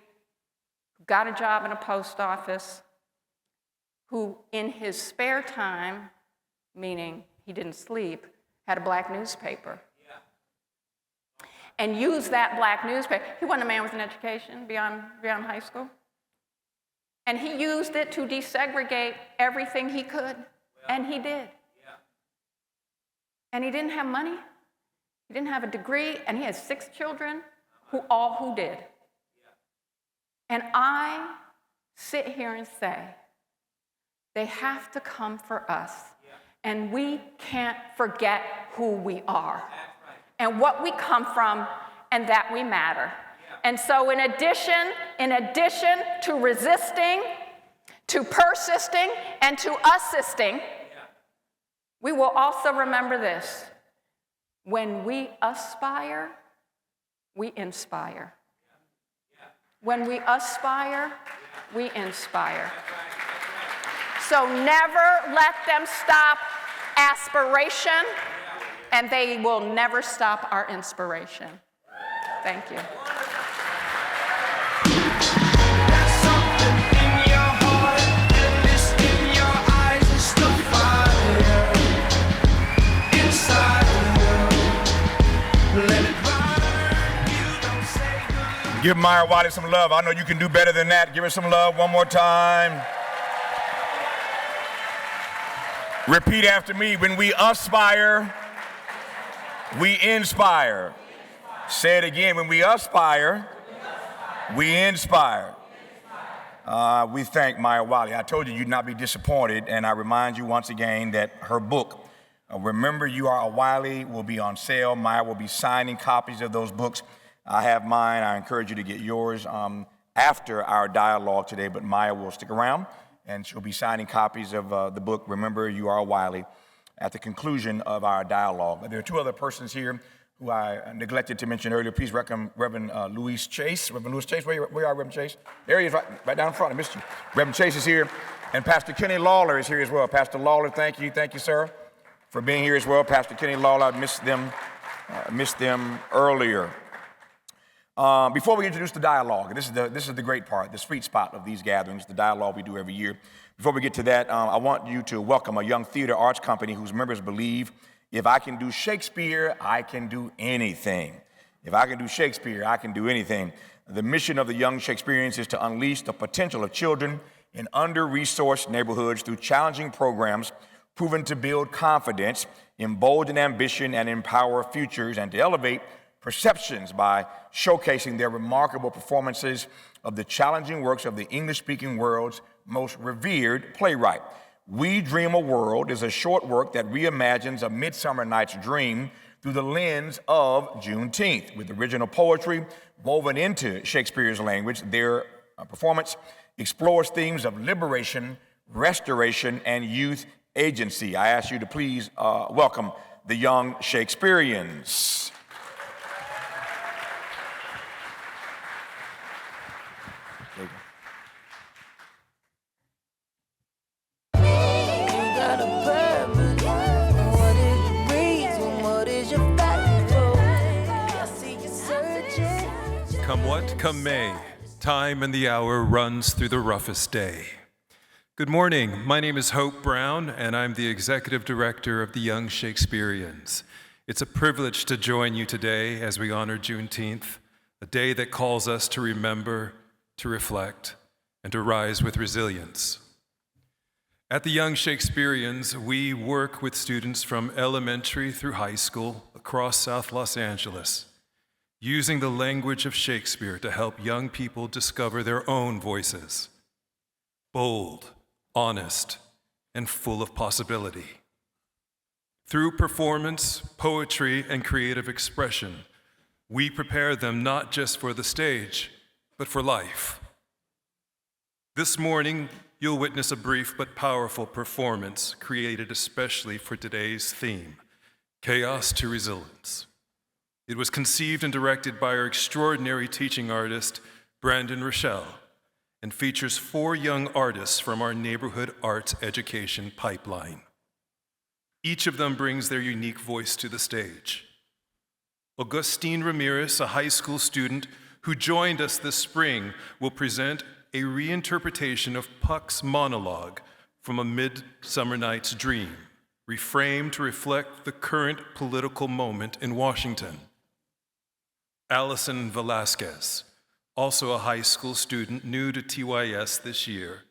got a job in a post office, who in his spare time, meaning he didn't sleep, had a black newspaper. And used that black newspaper. He wasn't a man with an education beyond high school. And he used it to desegregate everything he could, and he did. And he didn't have money, he didn't have a degree, and he had 6 children who did. And I sit here and say, they have to come for us, and we can't forget who we are and what we come from, and that we matter. And so in addition to resisting, to persisting, and to assisting, we will also remember this. When we aspire, we inspire. When we aspire, we inspire. So never let them stop aspiration, and they will never stop our inspiration. Thank you. There's something in your heart, and it's in your eyes. It's the fire inside you. Let it burn. You don't say goodbye. Give Maya Wiley some love. I know you can do better than that. Give her some love one more time. Repeat after me. When we aspire, we inspire. Say it again. When we aspire, we inspire. We thank Maya Wiley. I told you you'd not be disappointed, and I remind you once again that her book, Remember You Are a Wiley, will be on sale. Maya will be signing copies of those books. I have mine. I encourage you to get yours after our dialogue today, but Maya will stick around, and she'll be signing copies of the book, Remember You Are a Wiley, at the conclusion of our dialogue. There are 2 other persons here who I neglected to mention earlier. Please welcome Reverend Louis Chase. Reverend Louis Chase, where are Reverend Chase? There he is, right down in front. I missed you. Reverend Chase is here, and Pastor Kenny Lawler is here as well. Pastor Lawler, thank you, sir, for being here as well. Pastor Kenny Lawler, I missed them earlier. Before we introduce the dialogue, this is the great part, the sweet spot of these gatherings, the dialogue we do every year. Before we get to that, I want you to welcome a young theater arts company whose members believe, if I can do Shakespeare, I can do anything. If I can do Shakespeare, I can do anything. The mission of the Young Shakespeareans is to unleash the potential of children in under-resourced neighborhoods through challenging programs proven to build confidence, embolden ambition, and empower futures, and to elevate perceptions by showcasing their remarkable performances of the challenging works of the English-speaking world's most revered playwright. We Dream a World is a short work that reimagines A Midsummer Night's Dream through the lens of Juneteenth, with original poetry woven into Shakespeare's language. Their performance explores themes of liberation, restoration, and youth agency. I ask you to please welcome the Young Shakespeareans. Come what come may, time and the hour runs through the roughest day. Good morning, my name is Hope Brown, and I'm the Executive Director of the Young Shakespeareans. It's a privilege to join you today as we honor Juneteenth, a day that calls us to remember, to reflect, and to rise with resilience. At the Young Shakespeareans, we work with students from elementary through high school across South Los Angeles, using the language of Shakespeare to help young people discover their own voices. Bold, honest, and full of possibility. Through performance, poetry, and creative expression, we prepare them not just for the stage, but for life. This morning, you'll witness a brief but powerful performance created especially for today's theme, Chaos to Resilience. It was conceived and directed by our extraordinary teaching artist, Brandon Rochelle, and features 4 young artists from our neighborhood arts education pipeline. Each of them brings their unique voice to the stage. Augustine Ramirez, a high school student who joined us this spring, will present a reinterpretation of Puck's monologue from A Midsummer Night's Dream, reframed to reflect the current political moment in Washington. Allison Velasquez, also a high school student new to TYS this year,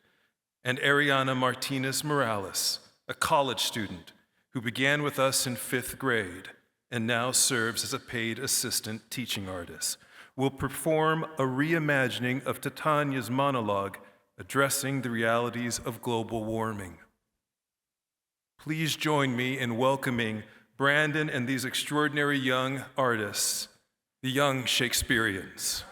and Ariana Martinez Morales, a college student who began with us in 5th grade and now serves as a paid assistant teaching artist, will perform a reimagining of Titania's monologue addressing the realities of global warming. Please join me in welcoming Brandon and these extraordinary young artists, the Young Shakespeareans.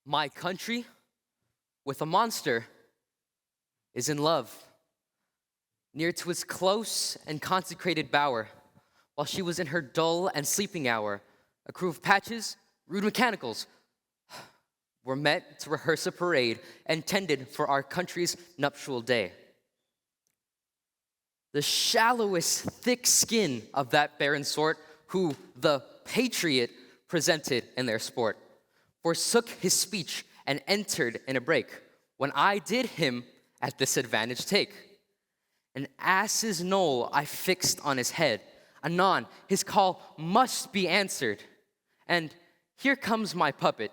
My country, with a monster, is in love. Near to its close and consecrated bower, while she was in her dull and sleeping hour, a crew of patches, rude mechanicals, were met to rehearse a parade intended for our country's nuptial day. The shallowest thick skin of that barren sort, who the patriot presented in their sport, forsook his speech and entered in a break, when I did him at this advantage take. An ass's knoll I fixed on his head, anon his call must be answered. And here comes my puppet,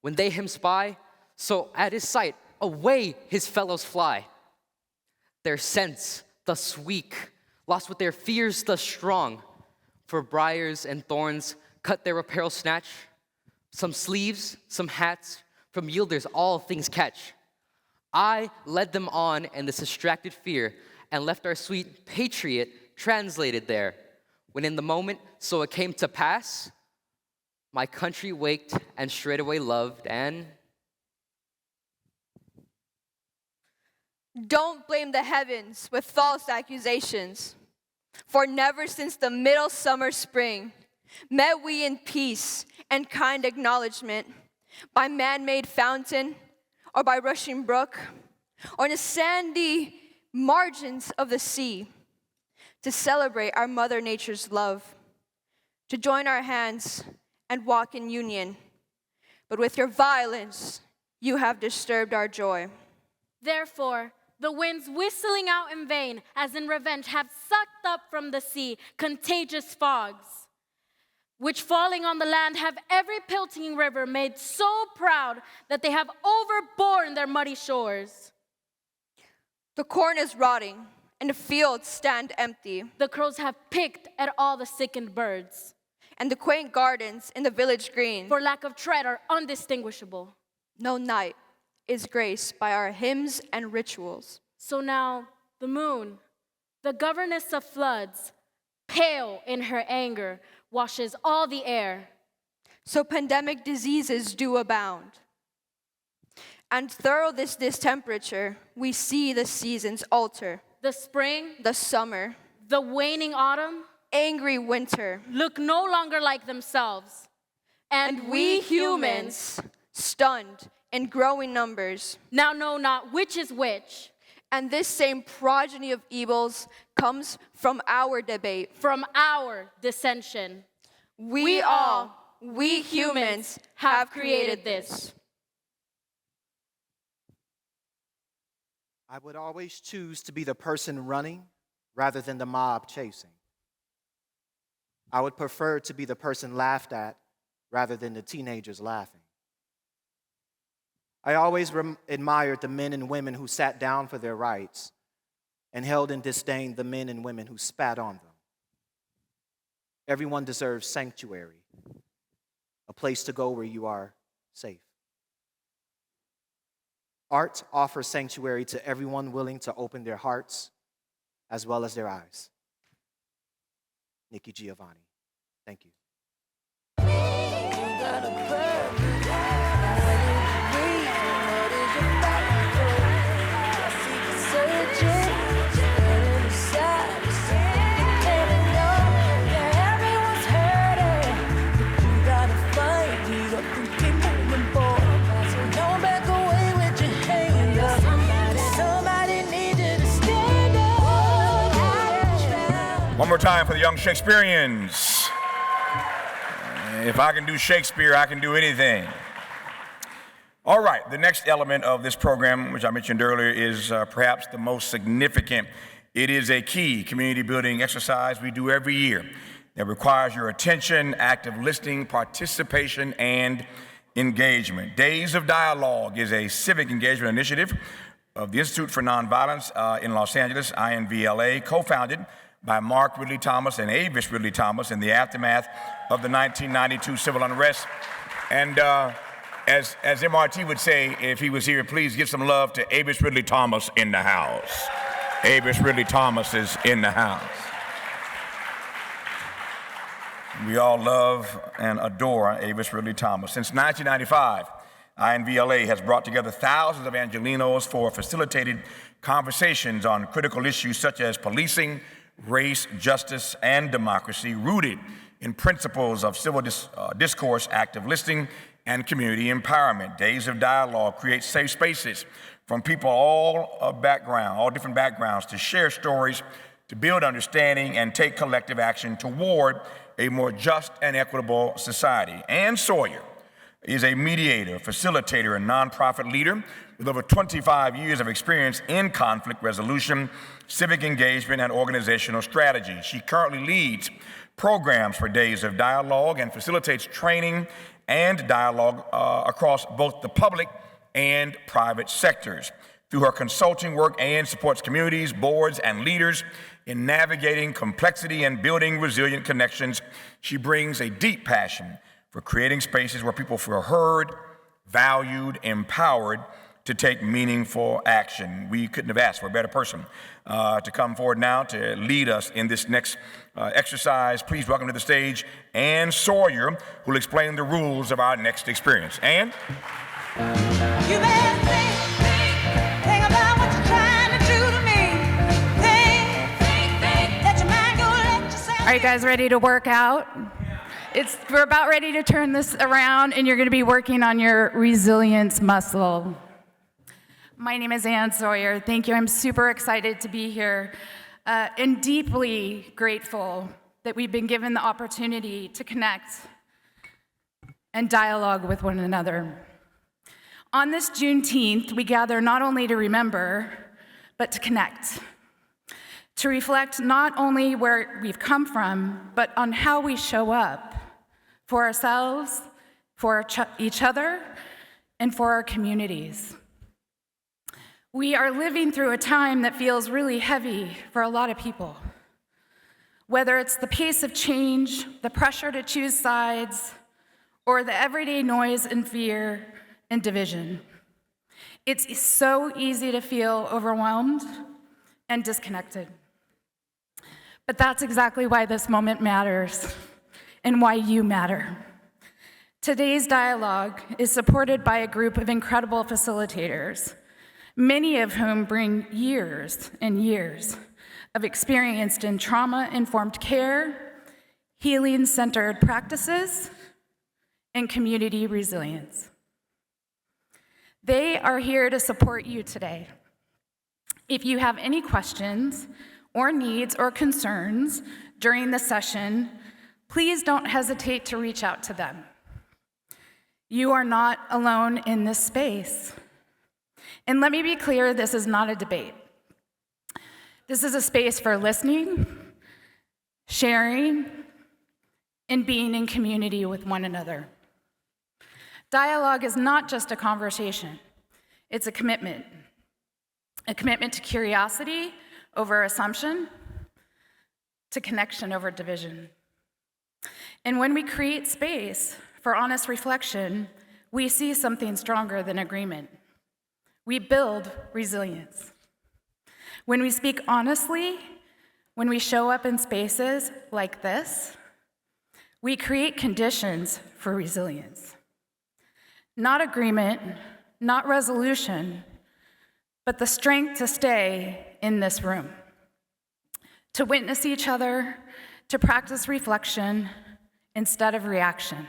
when they him spy, so at his sight away his fellows fly. Their sense thus weak, lost with their fears thus strong, for briars and thorns cut their apparel snatch, some sleeves, some hats, from yielders all things catch. I led them on in this distracted fear, and left our sweet patriot translated there. When in the moment, so it came to pass, my country waked and straightway loved, and don't blame the heavens with false accusations, for never since the middle summer spring met we in peace and kind acknowledgement by man-made fountain or by rushing brook or in the sandy margins of the sea, to celebrate our Mother Nature's love, to join our hands and walk in union. But with your violence, you have disturbed our joy. Therefore, the winds whistling out in vain, as in revenge, have sucked up from the sea contagious fogs, which falling on the land have every pelting river made so proud that they have overborne their muddy shores. The corn is rotting, and the fields stand empty. The crows have picked at all the sickened birds, and the quaint gardens in the village green, for lack of tread, are undistinguishable. No night is graced by our hymns and rituals. So now the moon, the governess of floods, pale in her anger, washes all the air. So pandemic diseases do abound. And through this distemperature, we see the seasons alter. The spring, the summer, the waning autumn, angry winter look no longer like themselves. And we humans, stunned in growing numbers, now know not which is which. And this same progeny of evils comes from our debate, from our dissension. We humans, have created this. I would always choose to be the person running rather than the mob chasing. I would prefer to be the person laughed at rather than the teenagers laughing. I always admired the men and women who sat down for their rights and held in disdain the men and women who spat on them. Everyone deserves sanctuary, a place to go where you are safe. Art offers sanctuary to everyone willing to open their hearts as well as their eyes. Nikki Giovanni. Thank you. One more time for the young Shakespeareans. If I can do Shakespeare, I can do anything. All right, the next element of this program, which I mentioned earlier, is perhaps the most significant. It is a key community building exercise we do every year that requires your attention, active listening, participation, and engagement. Days of Dialogue is a civic engagement initiative of the Institute for Nonviolence in Los Angeles, INVLA, co-founded by Mark Ridley Thomas and Avis Ridley Thomas in the aftermath of the 1992 civil unrest. And as MRT would say if he was here, please give some love to Avis Ridley Thomas in the house. Avis Ridley Thomas is in the house. We all love and adore Avis Ridley Thomas. Since 1995, INVLA has brought together thousands of Angelenos for facilitated conversations on critical issues such as policing, race, justice, and democracy, rooted in principles of civil discourse, active listening, and community empowerment. Days of Dialogue create safe spaces from people all different backgrounds to share stories, to build understanding, and take collective action toward a more just and equitable society. Ann Sawyer is a mediator, facilitator, and nonprofit leader with over 25 years of experience in conflict resolution, civic engagement, and organizational strategy. She currently leads programs for Days of Dialogue and facilitates training and dialogue across both the public and private sectors. Through her consulting work, Ann supports communities, boards, and leaders in navigating complexity and building resilient connections. She brings a deep passion for creating spaces where people feel heard, valued, empowered to take meaningful action. We couldn't have asked for a better person to come forward now to lead us in this next exercise. Please welcome to the stage Ann Sawyer, who will explain the rules of our next experience. Ann? You better think about what you're trying to do to me. Let your mind go, let yourself. Are you guys ready to work out? We're about ready to turn this around, and you're going to be working on your resilience muscle. My name is Ann Sawyer. Thank you. I'm super excited to be here and deeply grateful that we've been given the opportunity to connect and dialogue with one another. On this Juneteenth, we gather not only to remember, but to connect, to reflect not only where we've come from, but on how we show up for ourselves, for each other, and for our communities. We are living through a time that feels really heavy for a lot of people. Whether it's the pace of change, the pressure to choose sides, or the everyday noise and fear and division. It's so easy to feel overwhelmed and disconnected. But that's exactly why this moment matters and why you matter. Today's dialogue is supported by a group of incredible facilitators, many of whom bring years and years of experience in trauma-informed care, healing-centered practices, and community resilience. They are here to support you today. If you have any questions or needs or concerns during the session, please don't hesitate to reach out to them. You are not alone in this space. And let me be clear, this is not a debate. This is a space for listening, sharing, and being in community with one another. Dialogue is not just a conversation. It's a commitment to curiosity over assumption, to connection over division. And when we create space for honest reflection, we see something stronger than agreement. We build resilience. When we speak honestly, when we show up in spaces like this, we create conditions for resilience. Not agreement, not resolution, but the strength to stay in this room, to witness each other, to practice reflection instead of reaction.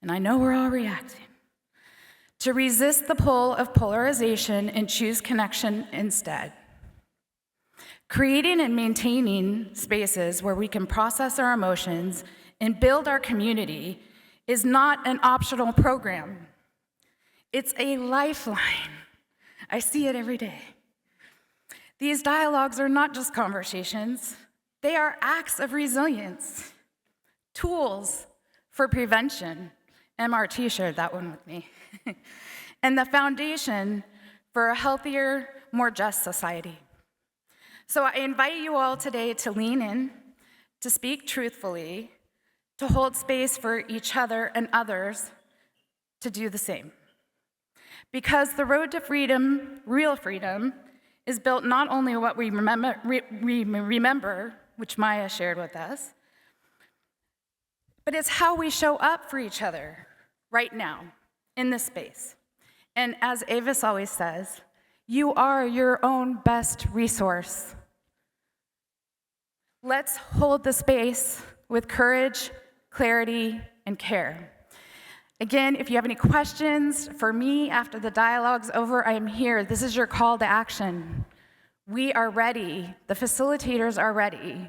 And I know we're all reacting. To resist the pull of polarization and choose connection instead. Creating and maintaining spaces where we can process our emotions and build our community is not an optional program. It's a lifeline. I see it every day. These dialogues are not just conversations, they are acts of resilience, tools for prevention. MRT shared that one with me. And the foundation for a healthier, more just society. So I invite you all today to lean in, to speak truthfully, to hold space for each other and others to do the same. Because the road to freedom, real freedom, is built not only what we remember, which Maya shared with us, but it's how we show up for each other right now in this space. And as Avis always says, you are your own best resource. Let's hold the space with courage, clarity, and care. Again, if you have any questions for me after the dialogue's over, I am here. This is your call to action. We are ready. The facilitators are ready.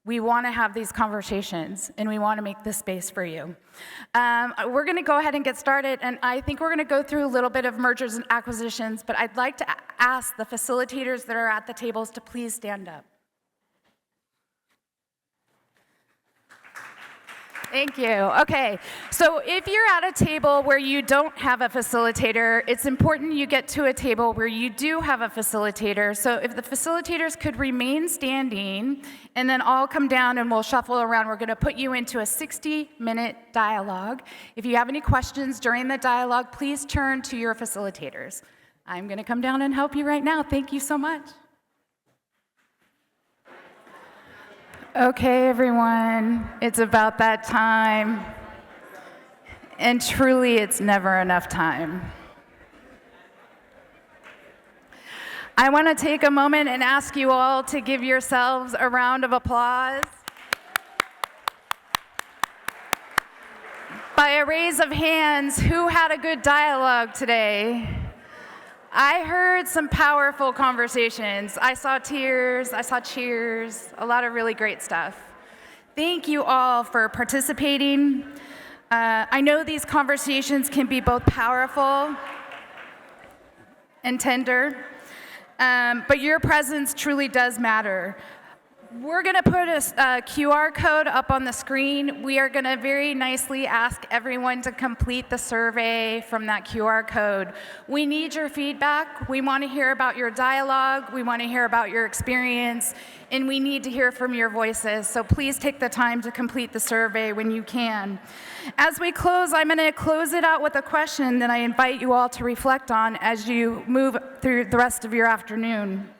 We want to have these conversations, and we want to make this space for you. We're going to go ahead and get started, and I think we're going to go through a little bit of mergers and acquisitions, but I'd like to ask the facilitators that are at the tables to please stand up. Thank you. Okay, so if you're at a table where you don't have a facilitator, it's important you get to a table where you do have a facilitator. So if the facilitators could remain standing and then all come down and we'll shuffle around, we're going to put you into a 60-minute dialogue. If you have any questions during the dialogue, please turn to your facilitators. I'm going to come down and help you right now. Thank you so much. Okay, everyone, it's about that time. And truly, it's never enough time. I want to take a moment and ask you all to give yourselves a round of applause. By a raise of hands, who had a good dialogue today? I heard some powerful conversations. I saw tears, I saw cheers, a lot of really great stuff. Thank you all for participating. I know these conversations can be both powerful and tender, but your presence truly does matter. We're going to put a QR code up on the screen. We are going to very nicely ask everyone to complete the survey from that QR code. We need your feedback. We want to hear about your dialogue. We want to hear about your experience. And we need to hear from your voices. So please take the time to complete the survey when you can. As we close, I'm going to close it out with a question that I invite you all to reflect on as you move through the rest of your afternoon.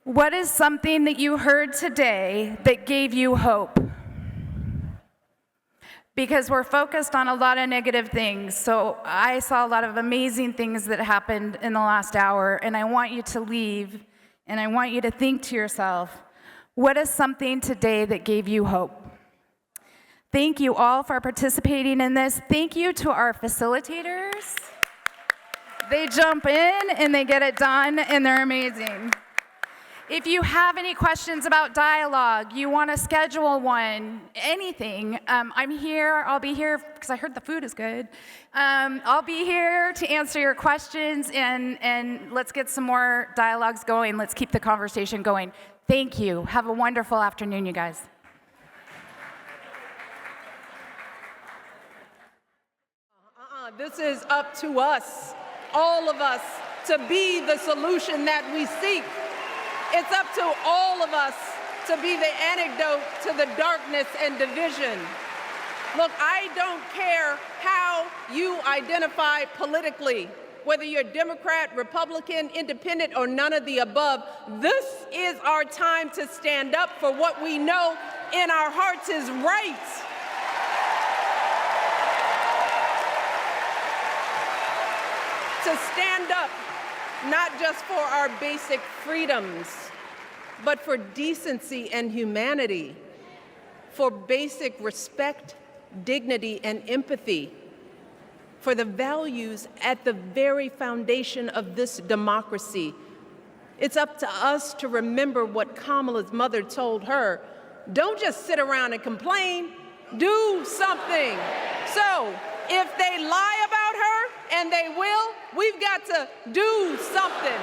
What is something that you heard today that gave you hope? Because we're focused on a lot of negative things. So I saw a lot of amazing things that happened in the last hour, and I want you to leave, and I want you to think to yourself, what is something today that gave you hope? Thank you all for participating in this. Thank you to our facilitators. They jump in and they get it done, and they're amazing. If you have any questions about dialogue, you want to schedule one, anything, I'm here. I'll be here because I heard the food is good. I'll be here to answer your questions, and let's get some more dialogues going. Let's keep the conversation going. Thank you. Have a wonderful afternoon, you guys. This is up to us, all of us, to be the solution that we seek. It's up to all of us to be the antidote to the darkness and division. Look, I don't care how you identify politically, whether you're Democrat, Republican, Independent, or none of the above. This is our time to stand up for what we know in our hearts is right. To stand up, not just for our basic freedoms, but for decency and humanity, for basic respect, dignity, and empathy, for the values at the very foundation of this democracy. It's up to us to remember what Kamala's mother told her. Don't just sit around and complain, do something. So if they lie about her, and they will, we've got to do something.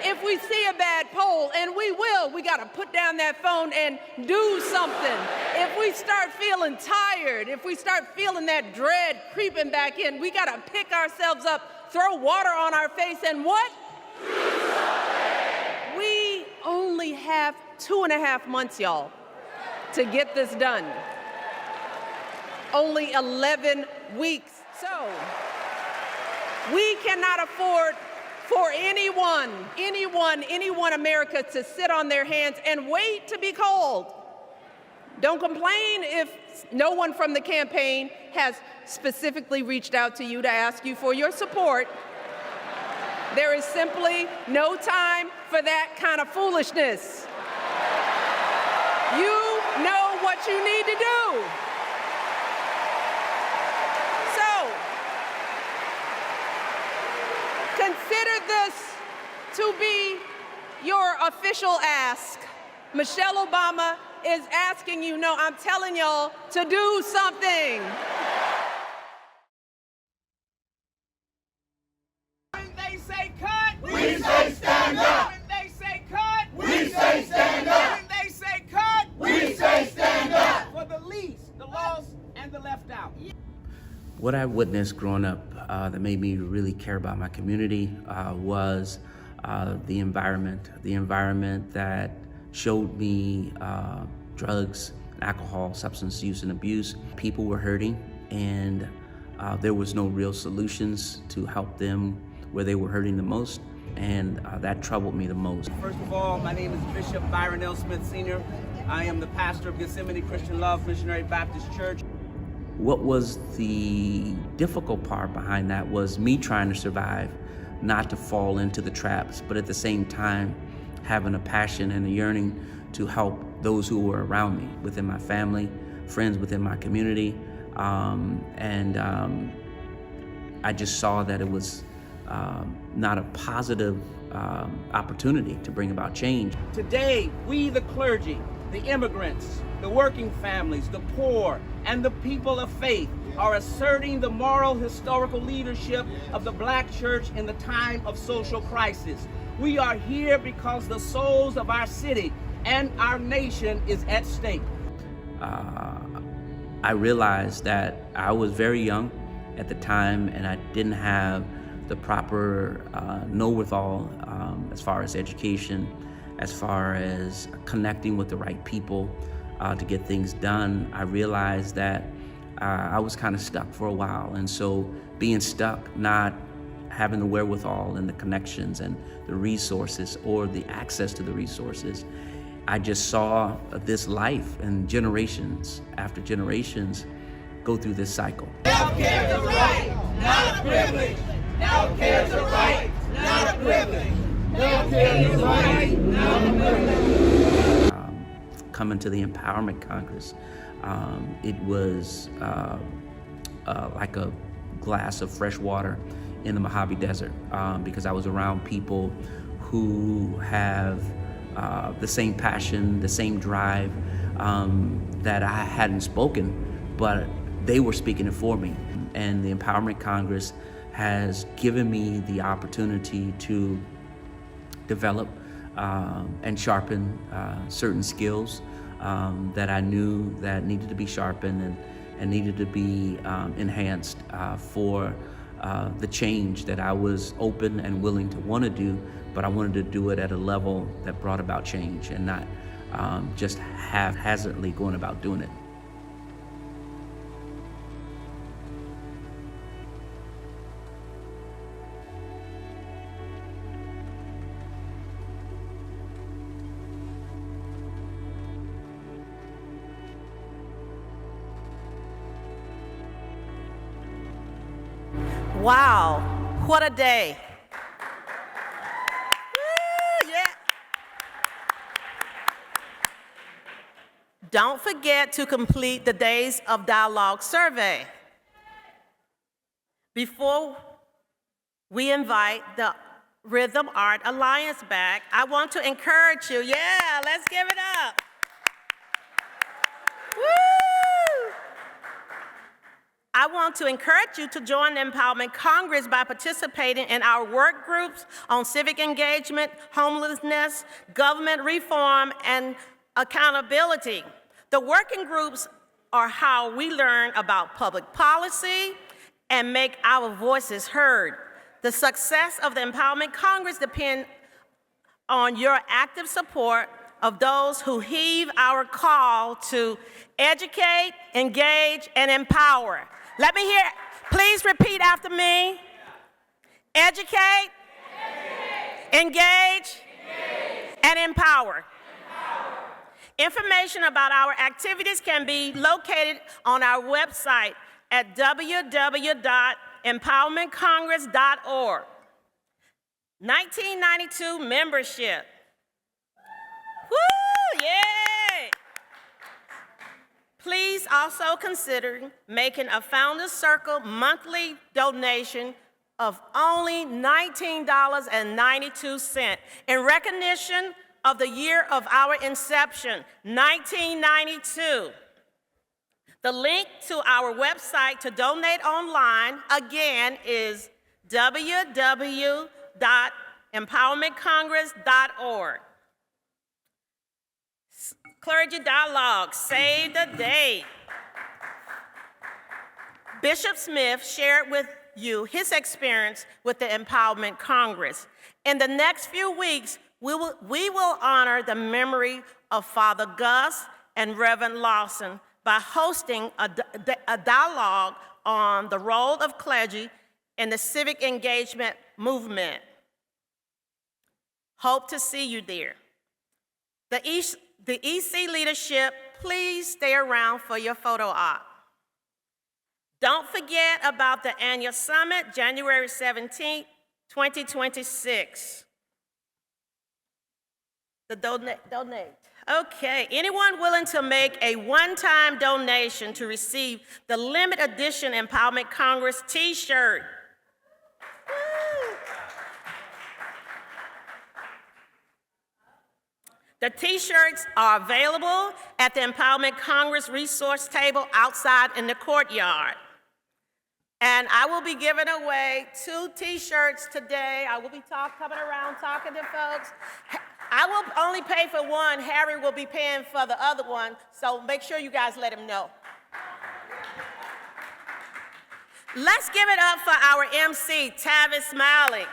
If we see a bad poll, and we will, we got to put down that phone and do something. If we start feeling tired, if we start feeling that dread creeping back in, we got to pick ourselves up, throw water on our face, and what? We only have 2.5 months, y'all, to get this done. Only 11 weeks. So we cannot afford for anyone America to sit on their hands and wait to be called. Don't complain if no one from the campaign has specifically reached out to you to ask you for your support. There is simply no time for that kind of foolishness. You know what you need to do. Consider this to be your official ask. Michelle Obama is asking you, no, I'm telling y'all to do something. When they say cut, we say stand up. When they say cut, we say stand up. When they say cut, we say stand up. For the least, the lost, and the left out. What I witnessed growing up that made me really care about my community was the environment that showed me drugs, alcohol, substance use and abuse. People were hurting, and there was no real solutions to help them where they were hurting the most, and that troubled me the most. First of all, my name is Bishop Byron L. Smith Sr. I am the pastor of Gethsemane Christian Love Missionary Baptist Church. What was the difficult part behind that was me trying to survive, not to fall into the traps, but at the same time having a passion and a yearning to help those who were around me, within my family, friends within my community. I just saw that it was not a positive opportunity to bring about change. Today, we the clergy, the immigrants, the working families, the poor, and the people of faith are asserting the moral historical leadership of the Black church in the time of social crisis. We are here because the souls of our city and our nation is at stake. I realized that I was very young at the time, and I didn't have the proper know-withal as far as education, as far as connecting with the right people to get things done. I realized that I was kind of stuck for a while, and so being stuck, not having the wherewithal and the connections and the resources or the access to the resources, I just saw this life and generations after generations go through this cycle. Healthcare is a right, not a privilege. Healthcare is a right, not a privilege. Healthcare is a right, not a privilege. Coming to the Empowerment Congress, it was like a glass of fresh water in the Mojave Desert, because I was around people who have the same passion, the same drive that I hadn't spoken, but they were speaking it for me. And the Empowerment Congress has given me the opportunity to develop and sharpen certain skills that I knew that needed to be sharpened and needed to be enhanced for the change that I was open and willing to want to do, but I wanted to do it at a level that brought about change and not just haphazardly going about doing it. Wow, what a day. Woo, yeah. Don't forget to complete the Days of Dialogue survey. Before we invite the Rhythm Art Alliance back, I want to encourage you. Yeah, let's give it up. Woo! I want to encourage you to join the Empowerment Congress by participating in our work groups on civic engagement, homelessness, government reform, and accountability. The working groups are how we learn about public policy and make our voices heard. The success of the Empowerment Congress depends on your active support of those who heed our call to educate, engage, and empower. Let me hear, please repeat after me. Educate, engage, and empower. Information about our activities can be located on our website at www.empowermentcongress.org. 1992 membership. Woo, yay! Please also consider making a Founders Circle monthly donation of only $19.92 in recognition of the year of our inception, 1992. The link to our website to donate online, again, is www.empowermentcongress.org. Clergy Dialogue, save the date. Bishop Smith shared with you his experience with the Empowerment Congress. In the next few weeks, we will honor the memory of Father Gus and Reverend Lawson by hosting a dialogue on the role of clergy in the civic engagement movement. Hope to see you there. The EC leadership, please stay around for your photo op. Don't forget about the annual summit, January 17th, 2026. The donate. Okay, anyone willing to make a one-time donation to receive the limited edition Empowerment Congress t-shirt? The t-shirts are available at the Empowerment Congress resource table outside in the courtyard. And I will be giving away 2 t-shirts today. I will be coming around talking to folks. I will only pay for one. Harry will be paying for the other one, so make sure you guys let him know. Let's give it up for our MC, Tavis Smiley.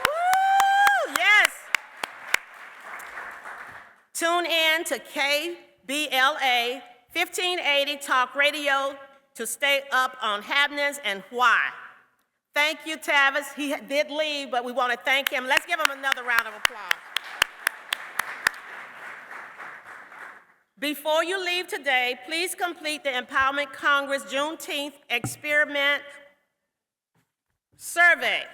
Woo, yes. Tune in to KBLA 1580 Talk Radio to stay up on happenings and why. Thank you, Tavis. He did leave, but we want to thank him. Let's give him another round of applause. Before you leave today, please complete the Empowerment Congress Juneteenth Experiment Survey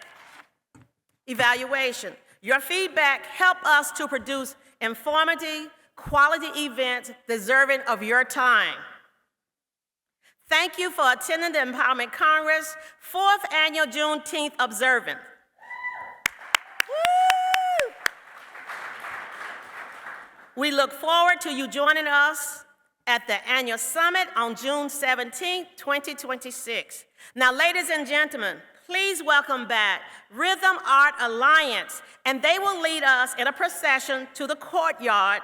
evaluation. Your feedback helps us to produce informative, quality events deserving of your time. Thank you for attending the Empowerment Congress 4th Annual Juneteenth Observance. Woo! We look forward to you joining us at the annual summit on June 17, 2026. Now, ladies and gentlemen, please welcome back Rhythm Art Alliance, and they will lead us in a procession to the courtyard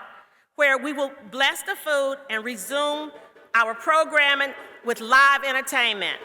where we will bless the food and resume our programming with live entertainment.